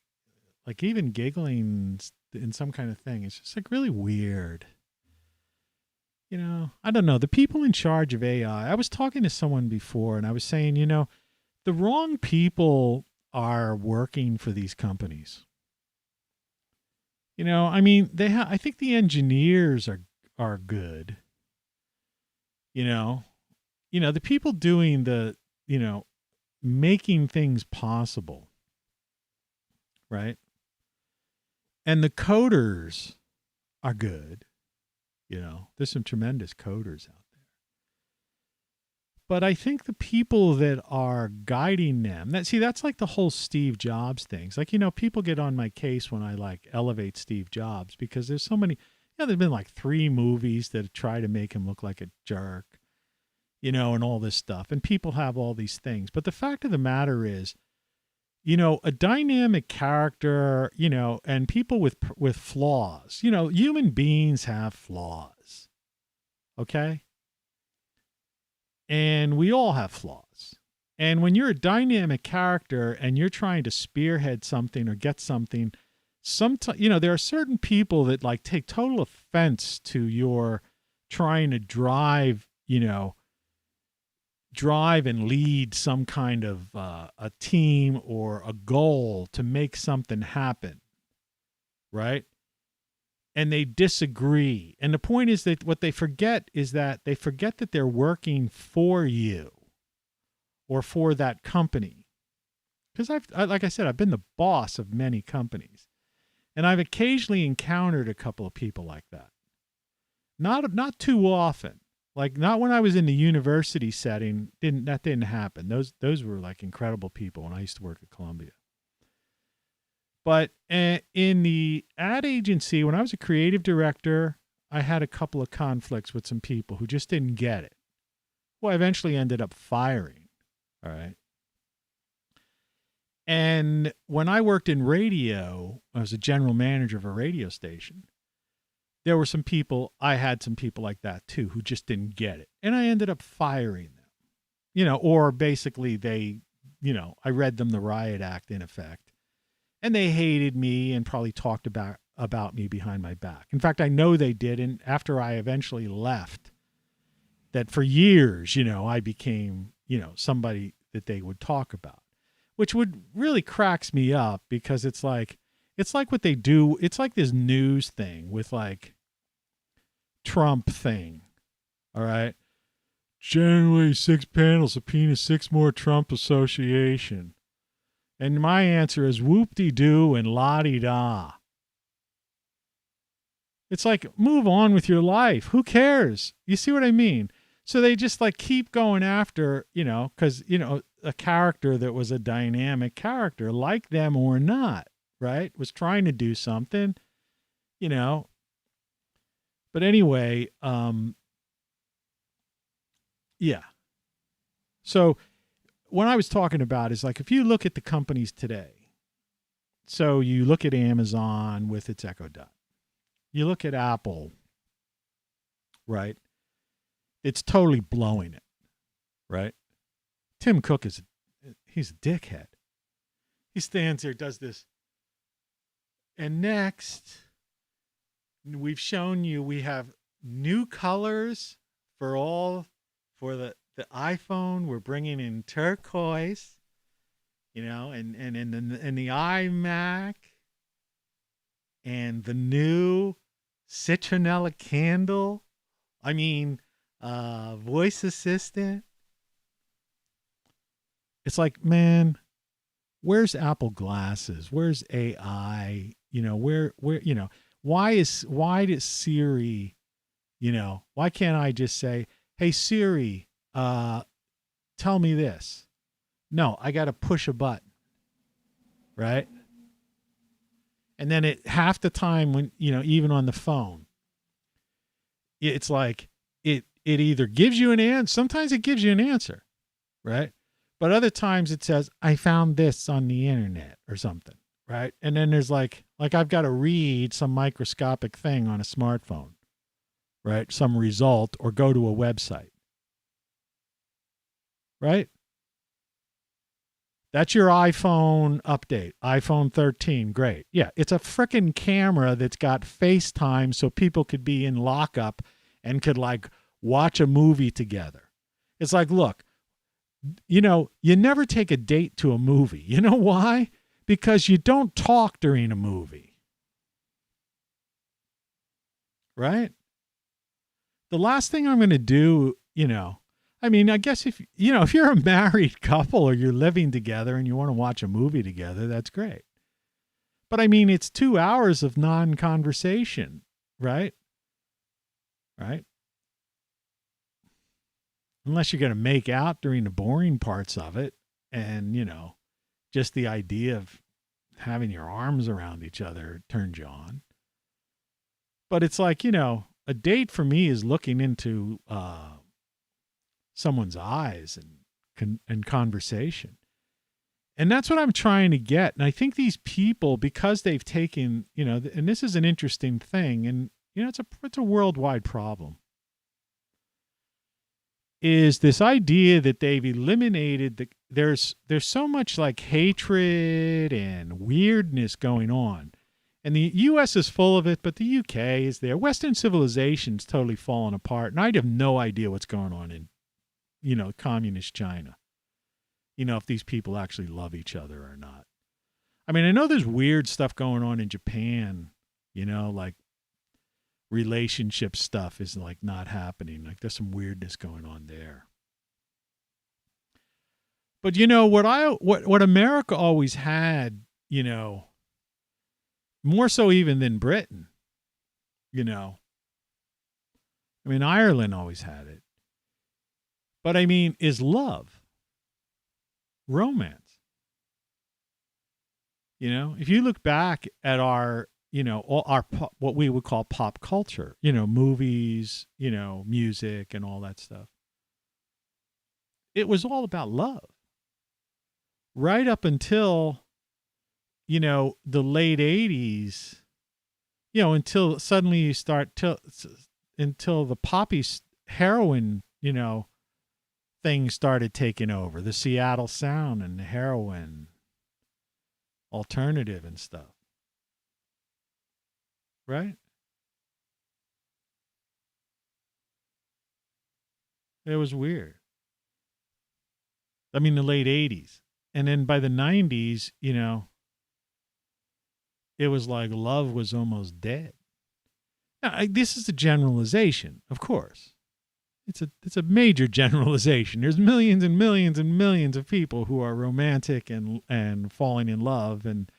even giggling in some kind of thing. It's just like really weird. I don't know. The people in charge of AI, I was talking to someone before and I was saying, the wrong people are working for these companies. I think the engineers are good. The people doing the, making things possible. Right? And the coders are good. There's some tremendous coders out there. But I think the people that are guiding them, that's like the whole Steve Jobs thing. It's like, people get on my case when I like elevate Steve Jobs because there's so many, there's been like 3 movies that try to make him look like a jerk, and all this stuff. And people have all these things. But the fact of the matter is, a dynamic character, and people with flaws, human beings have flaws. Okay? And we all have flaws. And when you're a dynamic character and you're trying to spearhead something or get something, sometimes, there are certain people that like take total offense to your trying to drive and lead some kind of a team or a goal to make something happen, right? And they disagree. And the point is that what they forget is that they're working for you or for that company. Because like I said, I've been the boss of many companies. And I've occasionally encountered a couple of people like that. Not too often. Like not when I was in the university setting, that didn't happen. Those were like incredible people when I used to work at Columbia. But in the ad agency, when I was a creative director, I had a couple of conflicts with some people who just didn't get it. Well, I eventually ended up firing. All right. And when I worked in radio, I was a general manager of a radio station. There were some people, I had some people like that too, who just didn't get it. And I ended up firing them, or basically they, I read them the riot act in effect. And they hated me and probably talked about me behind my back. In fact, I know they did. And after I eventually left, that for years, I became, somebody that they would talk about, which would really cracks me up because it's like what they do. It's like this news thing with like Trump thing. All right. January 6 panel subpoena 6 more Trump association. And my answer is whoop-de-doo and la-di-da. It's like, move on with your life. Who cares? You see what I mean? So they just like keep going after, because, a character that was a dynamic character, like them or not, right? Was trying to do something, But anyway, yeah. So what I was talking about is like, if you look at the companies today, so you look at Amazon with its Echo Dot, you look at Apple, right? It's totally blowing it, right? Tim Cook he's a dickhead. He stands there, does this. And next, we've shown you, we have new colors for the iPhone. We're bringing in turquoise, and the iMac and the new citronella candle. I mean, voice assistant. It's like, man, where's Apple glasses? Where's AI? why does Siri, why can't I just say, hey Siri, tell me this? No, I got to push a button, right? And then half the time when, even on the phone, it's like it either gives you an answer. Sometimes it gives you an answer, right? But other times it says, I found this on the internet or something, right? And then there's like I've got to read some microscopic thing on a smartphone, right? Some result, or go to a website, right? That's your iPhone update, iPhone 13. Great. Yeah, it's a frickin' camera that's got FaceTime so people could be in lockup and could like watch a movie together. It's like, look, you never take a date to a movie. You know why? Because you don't talk during a movie. Right? The last thing I'm going to do, I guess if you're a married couple or you're living together and you want to watch a movie together, that's great. But it's 2 hours of non-conversation, right? Right? Unless you're going to make out during the boring parts of it and, just the idea of having your arms around each other turns you on. But it's like, a date for me is looking into someone's eyes and conversation. And that's what I'm trying to get. And I think these people, because they've taken, and this is an interesting thing, and, it's a worldwide problem, is this idea that they've eliminated there's so much like hatred and weirdness going on. And the U.S. is full of it, but the U.K. is there. Western civilization's totally fallen apart. And I have no idea what's going on in, communist China. If these people actually love each other or not. I know there's weird stuff going on in Japan, like relationship stuff is like not happening. Like there's some weirdness going on there. But what America always had, more so even than Britain, Ireland always had it. But is love, romance. If you look back at our, all our what we would call pop culture, movies, music and all that stuff. It was all about love. Right up until, the late 80s, until suddenly you start until the poppy heroin, things started taking over, the Seattle sound and the heroin alternative and stuff. Right? It was weird. The late 80s. And then by the 90s, it was like love was almost dead. Now, this is a generalization, of course. It's a major generalization. There's millions and millions and millions of people who are romantic and falling in love and,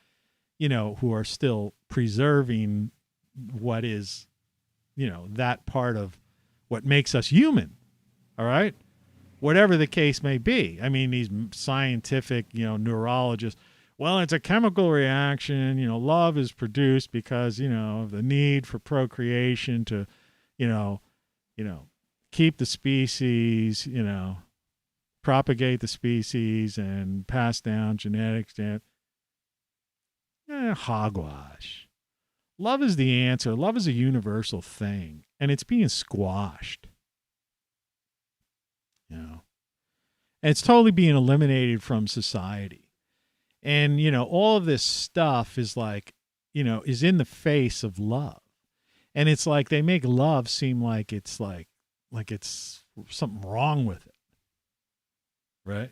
who are still preserving what is, that part of what makes us human. All right? Whatever the case may be. These scientific, neurologists, well, it's a chemical reaction. Love is produced because, of the need for procreation to, keep the species, propagate the species and pass down genetics. Hogwash. Love is the answer. Love is a universal thing, and it's being squashed. And it's totally being eliminated from society. And, all of this stuff is like, is in the face of love. And it's like they make love seem like it's like it's something wrong with it. Right?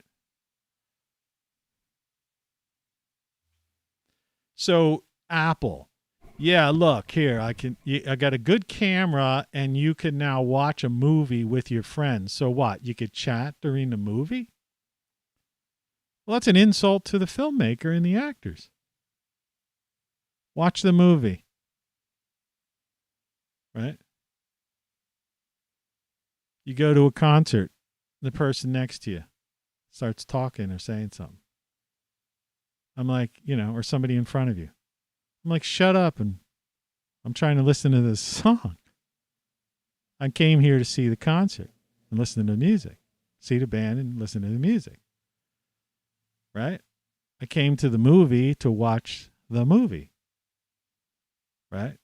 So Apple, yeah, look here, I got a good camera and you can now watch a movie with your friends. So what? You could chat during the movie? Well, that's an insult to the filmmaker and the actors. Watch the movie. right? You go to a concert, the person next to you starts talking or saying something. I'm like, or somebody in front of you. I'm like, shut up, and I'm trying to listen to this song. I came here to see the concert and listen to the music, see the band and listen to the music, right? I came to the movie to watch the movie, right?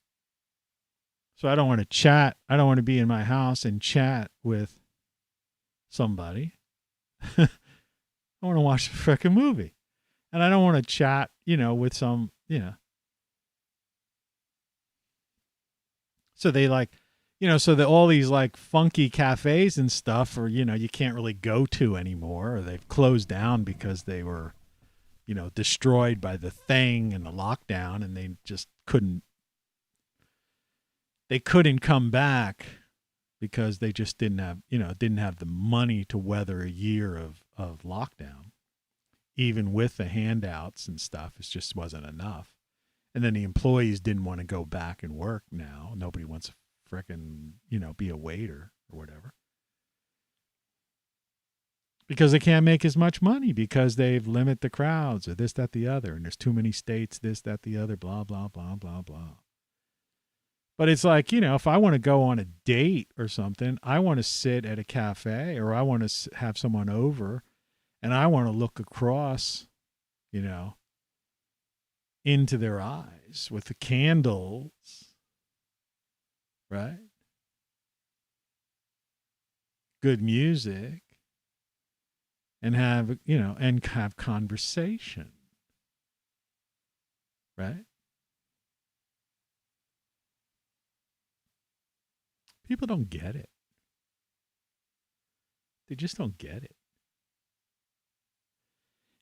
So I don't want to chat. I don't want to be in my house and chat with somebody. I want to watch the freaking movie. And I don't want to chat, with some, So they so that all these like funky cafes and stuff are, you can't really go to anymore, or they've closed down because they were, destroyed by the thing and the lockdown, and they just couldn't come back because they just didn't have the money to weather a year of lockdown. Even with the handouts and stuff, it just wasn't enough. And then the employees didn't want to go back and work now. Nobody wants to frickin', be a waiter or whatever. Because they can't make as much money because they've limit the crowds or this, that, the other. And there's too many states, this, that, the other, blah, blah, blah, blah, blah. But it's like, if I want to go on a date or something, I want to sit at a cafe, or I want to have someone over, and I want to look across, into their eyes with the candles, right? Good music, and have, and have conversation, right? People don't get it. They just don't get it.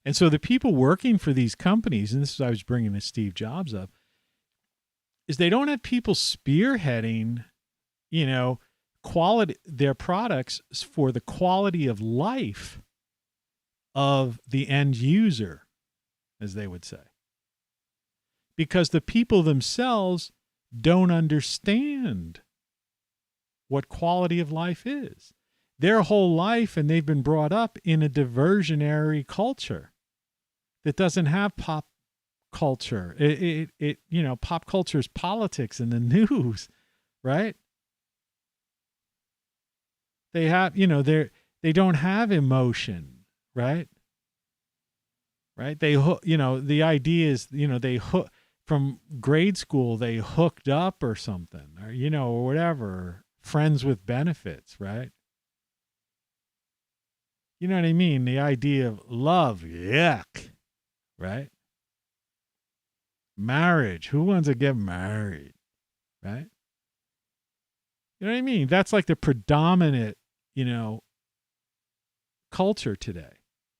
And so the people working for these companies, and this is what I was bringing to Steve Jobs up, is they don't have people spearheading, quality, their products for the quality of life of the end user, as they would say. Because the people themselves don't understand what quality of life is. Their whole life, and they've been brought up in a diversionary culture that doesn't have pop culture. Pop culture is politics and the news, right? They have, they don't have emotion, right? Right? They, the idea is, they hook from grade school, they hooked up or something, or, or whatever, friends with benefits, right? You know what I mean? The idea of love, yuck, right? Marriage, who wants to get married, right? You know what I mean? That's like the predominant, culture today.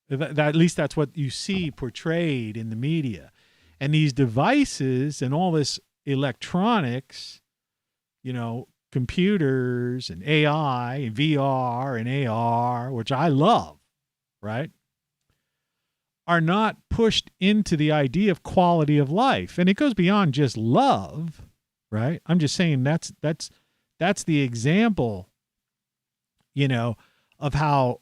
That at least that's what you see portrayed in the media. And these devices and all this electronics, computers and AI and VR and AR, which I love, right, are not pushed into the idea of quality of life. And it goes beyond just love, right? I'm just saying that's the example, of how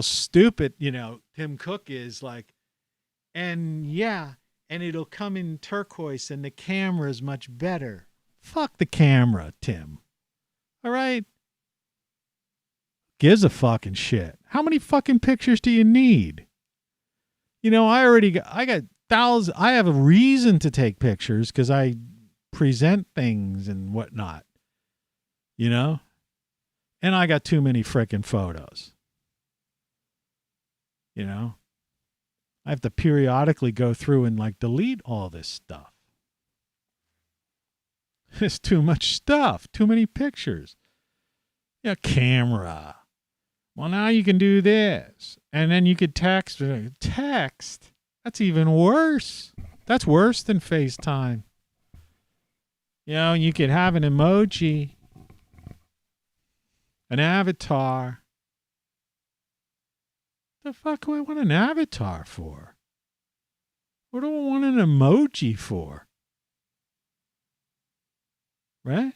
stupid, Tim Cook is, like, and it'll come in turquoise and the camera is much better. Fuck the camera, Tim. All right? Gives a fucking shit. How many fucking pictures do you need? I got thousands. I have a reason to take pictures because I present things and whatnot, and I got too many frickin' photos, I have to periodically go through and like delete all this stuff. It's too much stuff, too many pictures. Camera. Well, now you can do this. And then you could text. Text? That's even worse. That's worse than FaceTime. You could have an emoji, an avatar. The fuck do I want an avatar for? What do I want an emoji for? Right?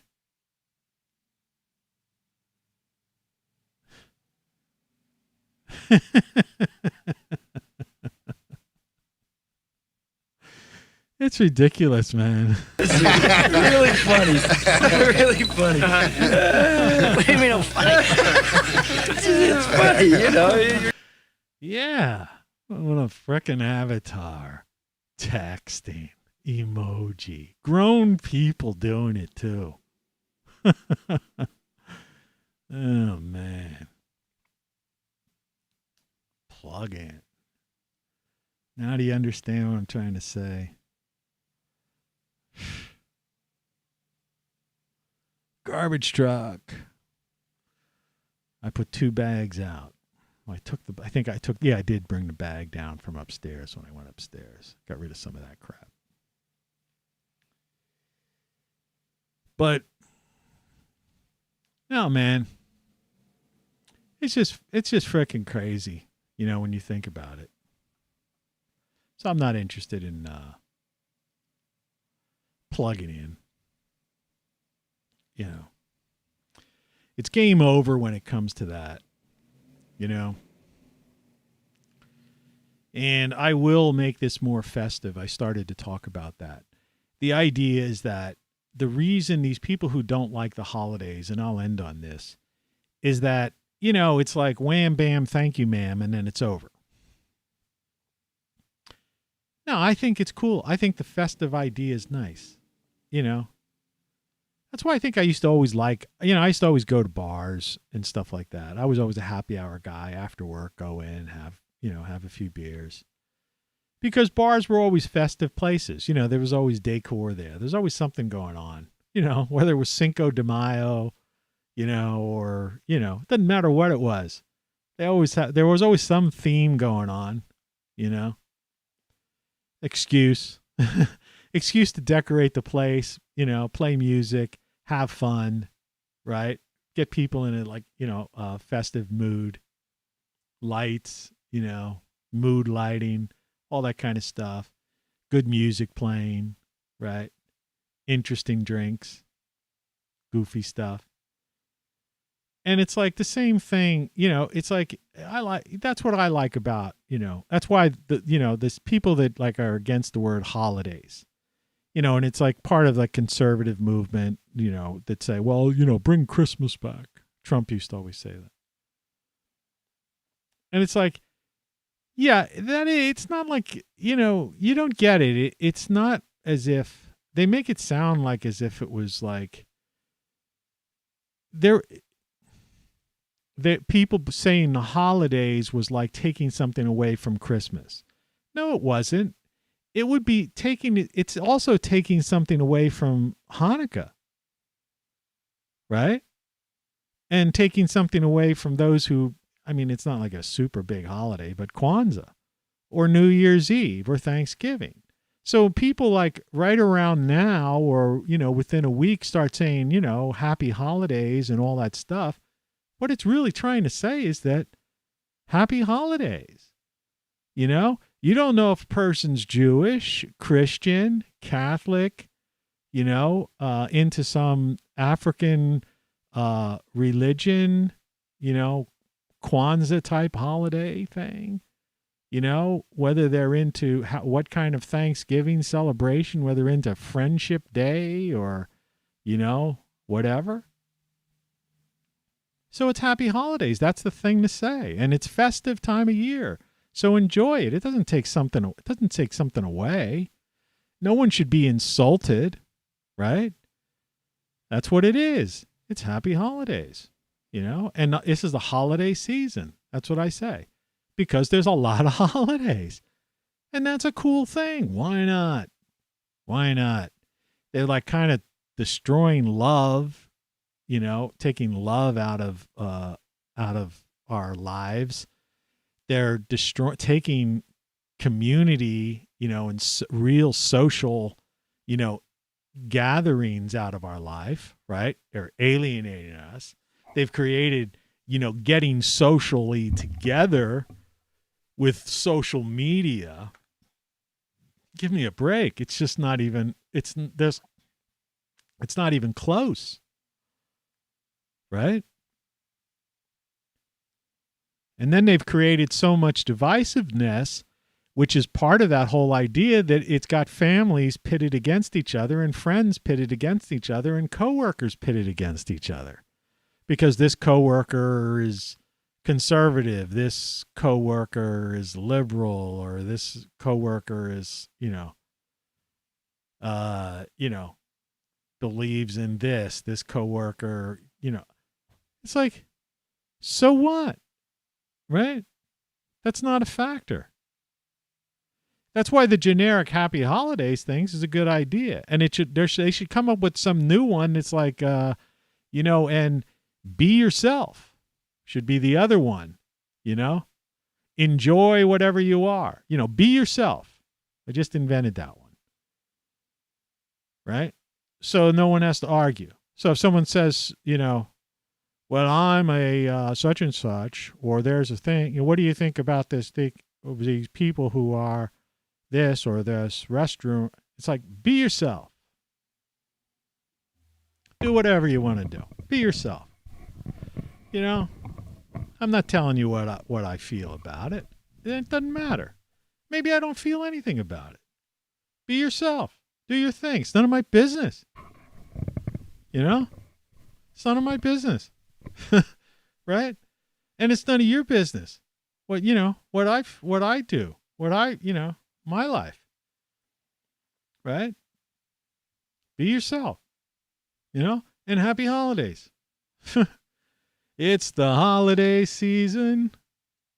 It's ridiculous, man. Really funny. Really funny. What do you mean I'm funny? It's funny, you know. Yeah. What a frickin' avatar. Texting. Emoji. Grown people doing it too. Oh, man. Plug in. Now do you understand what I'm trying to say? Garbage truck. I put 2 bags out. Well, I did bring the bag down from upstairs when I went upstairs. Got rid of some of that crap. But no, man. It's just freaking crazy, you know, when you think about it. So I'm not interested in plugging in. You know, it's game over when it comes to that, you know. And I will make this more festive. I started to talk about that. The idea is that the reason these people who don't like the holidays, and I'll end on this, is that, you know, it's like wham, bam, thank you, ma'am, and then it's over. No, I think it's cool. I think the festive idea is nice, you know. That's why I think I used to always like, you know, I used to always go to bars and stuff like that. I was always a happy hour guy after work, go in, have a few beers. Because bars were always festive places. You know, there was always decor there. There's always something going on, you know, whether it was Cinco de Mayo, you know, or, you know, it doesn't matter what it was. There was always some theme going on, you know. Excuse to decorate the place, you know, play music, have fun, right? Get people in a, like, you know, festive mood, lights, you know, mood lighting, all that kind of stuff. Good music playing, right? Interesting drinks, goofy stuff. And it's like the same thing, you know, it's like, that's what I like about, you know, that's why, this people that like are against the word holidays, you know, and it's like part of the conservative movement, you know, that say, well, you know, bring Christmas back. Trump used to always say that. And it's like, yeah, it's not like, you know, you don't get it. It's not as if they make it sound like as if it was like that people saying the holidays was like taking something away from Christmas. No, it wasn't. It would be it's also taking something away from Hanukkah, right? And taking something away from those who, I mean, it's not like a super big holiday, but Kwanzaa or New Year's Eve or Thanksgiving. So people like right around now or, you know, within a week start saying, you know, happy holidays and all that stuff. What it's really trying to say is that happy holidays, you know? You don't know if a person's Jewish, Christian, Catholic, you know, into some African religion, you know, Kwanzaa type holiday thing, you know, whether they're into what kind of Thanksgiving celebration, whether they're into Friendship Day or, you know, whatever. So it's happy holidays. That's the thing to say. And it's festive time of year. So enjoy it. It doesn't take something away. No one should be insulted, right? That's what it is. It's happy holidays, you know? And this is the holiday season. That's what I say. Because there's a lot of holidays. And that's a cool thing. Why not? Why not? They're like kind of destroying love, you know, taking love out of our lives. They're taking community, you know, and real social, you know, gatherings out of our life, right? They're alienating us. They've created, you know, getting socially together with social media. Give me a break. It's just not even, it's not even close. Right? And then they've created so much divisiveness, which is part of that whole idea, that it's got families pitted against each other and friends pitted against each other and coworkers pitted against each other. Because this coworker is conservative, this coworker is liberal, or this coworker is, believes in this coworker, it's like, so what? Right? That's not a factor. That's why the generic happy holidays things is a good idea. And they should come up with some new one. It's like, and be yourself should be the other one, enjoy whatever you are, be yourself. I just invented that one. Right? So no one has to argue. So if someone says, well, I'm a such and such, or there's a thing, what do you think about this thing of these people who are this or this restroom? It's like, be yourself. Do whatever you want to do. Be yourself. I'm not telling you what I feel about it. It doesn't matter. Maybe I don't feel anything about it. Be yourself. Do your thing. It's none of my business. It's none of my business. Right? And it's none of your business. What I do, my life. Right? Be yourself. And happy holidays. It's the holiday season.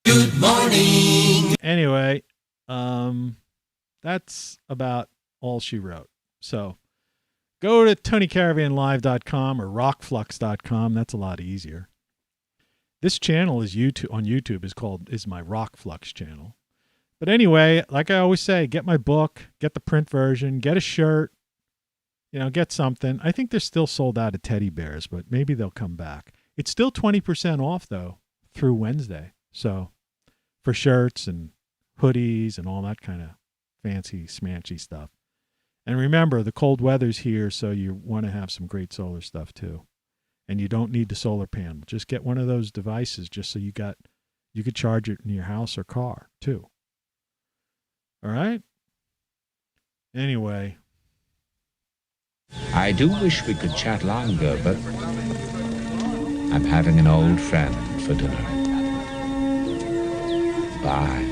Good morning. Anyway, that's about all she wrote. So go to TonyCaravanLive.com or ROCKFLUX.com. That's a lot easier. This channel is on YouTube is my ROCKFLUX channel. But anyway, like I always say, get my book, get the print version, get a shirt, get something. I think they're still sold out of teddy bears, but maybe they'll come back. It's still 20% off though through Wednesday. So for shirts and hoodies and all that kind of fancy smanchy stuff. And remember, the cold weather's here, so you want to have some great solar stuff too. And you don't need the solar panel. Just get one of those devices just so you could charge it in your house or car too. All right? Anyway. I do wish we could chat longer, but I'm having an old friend for dinner. Bye.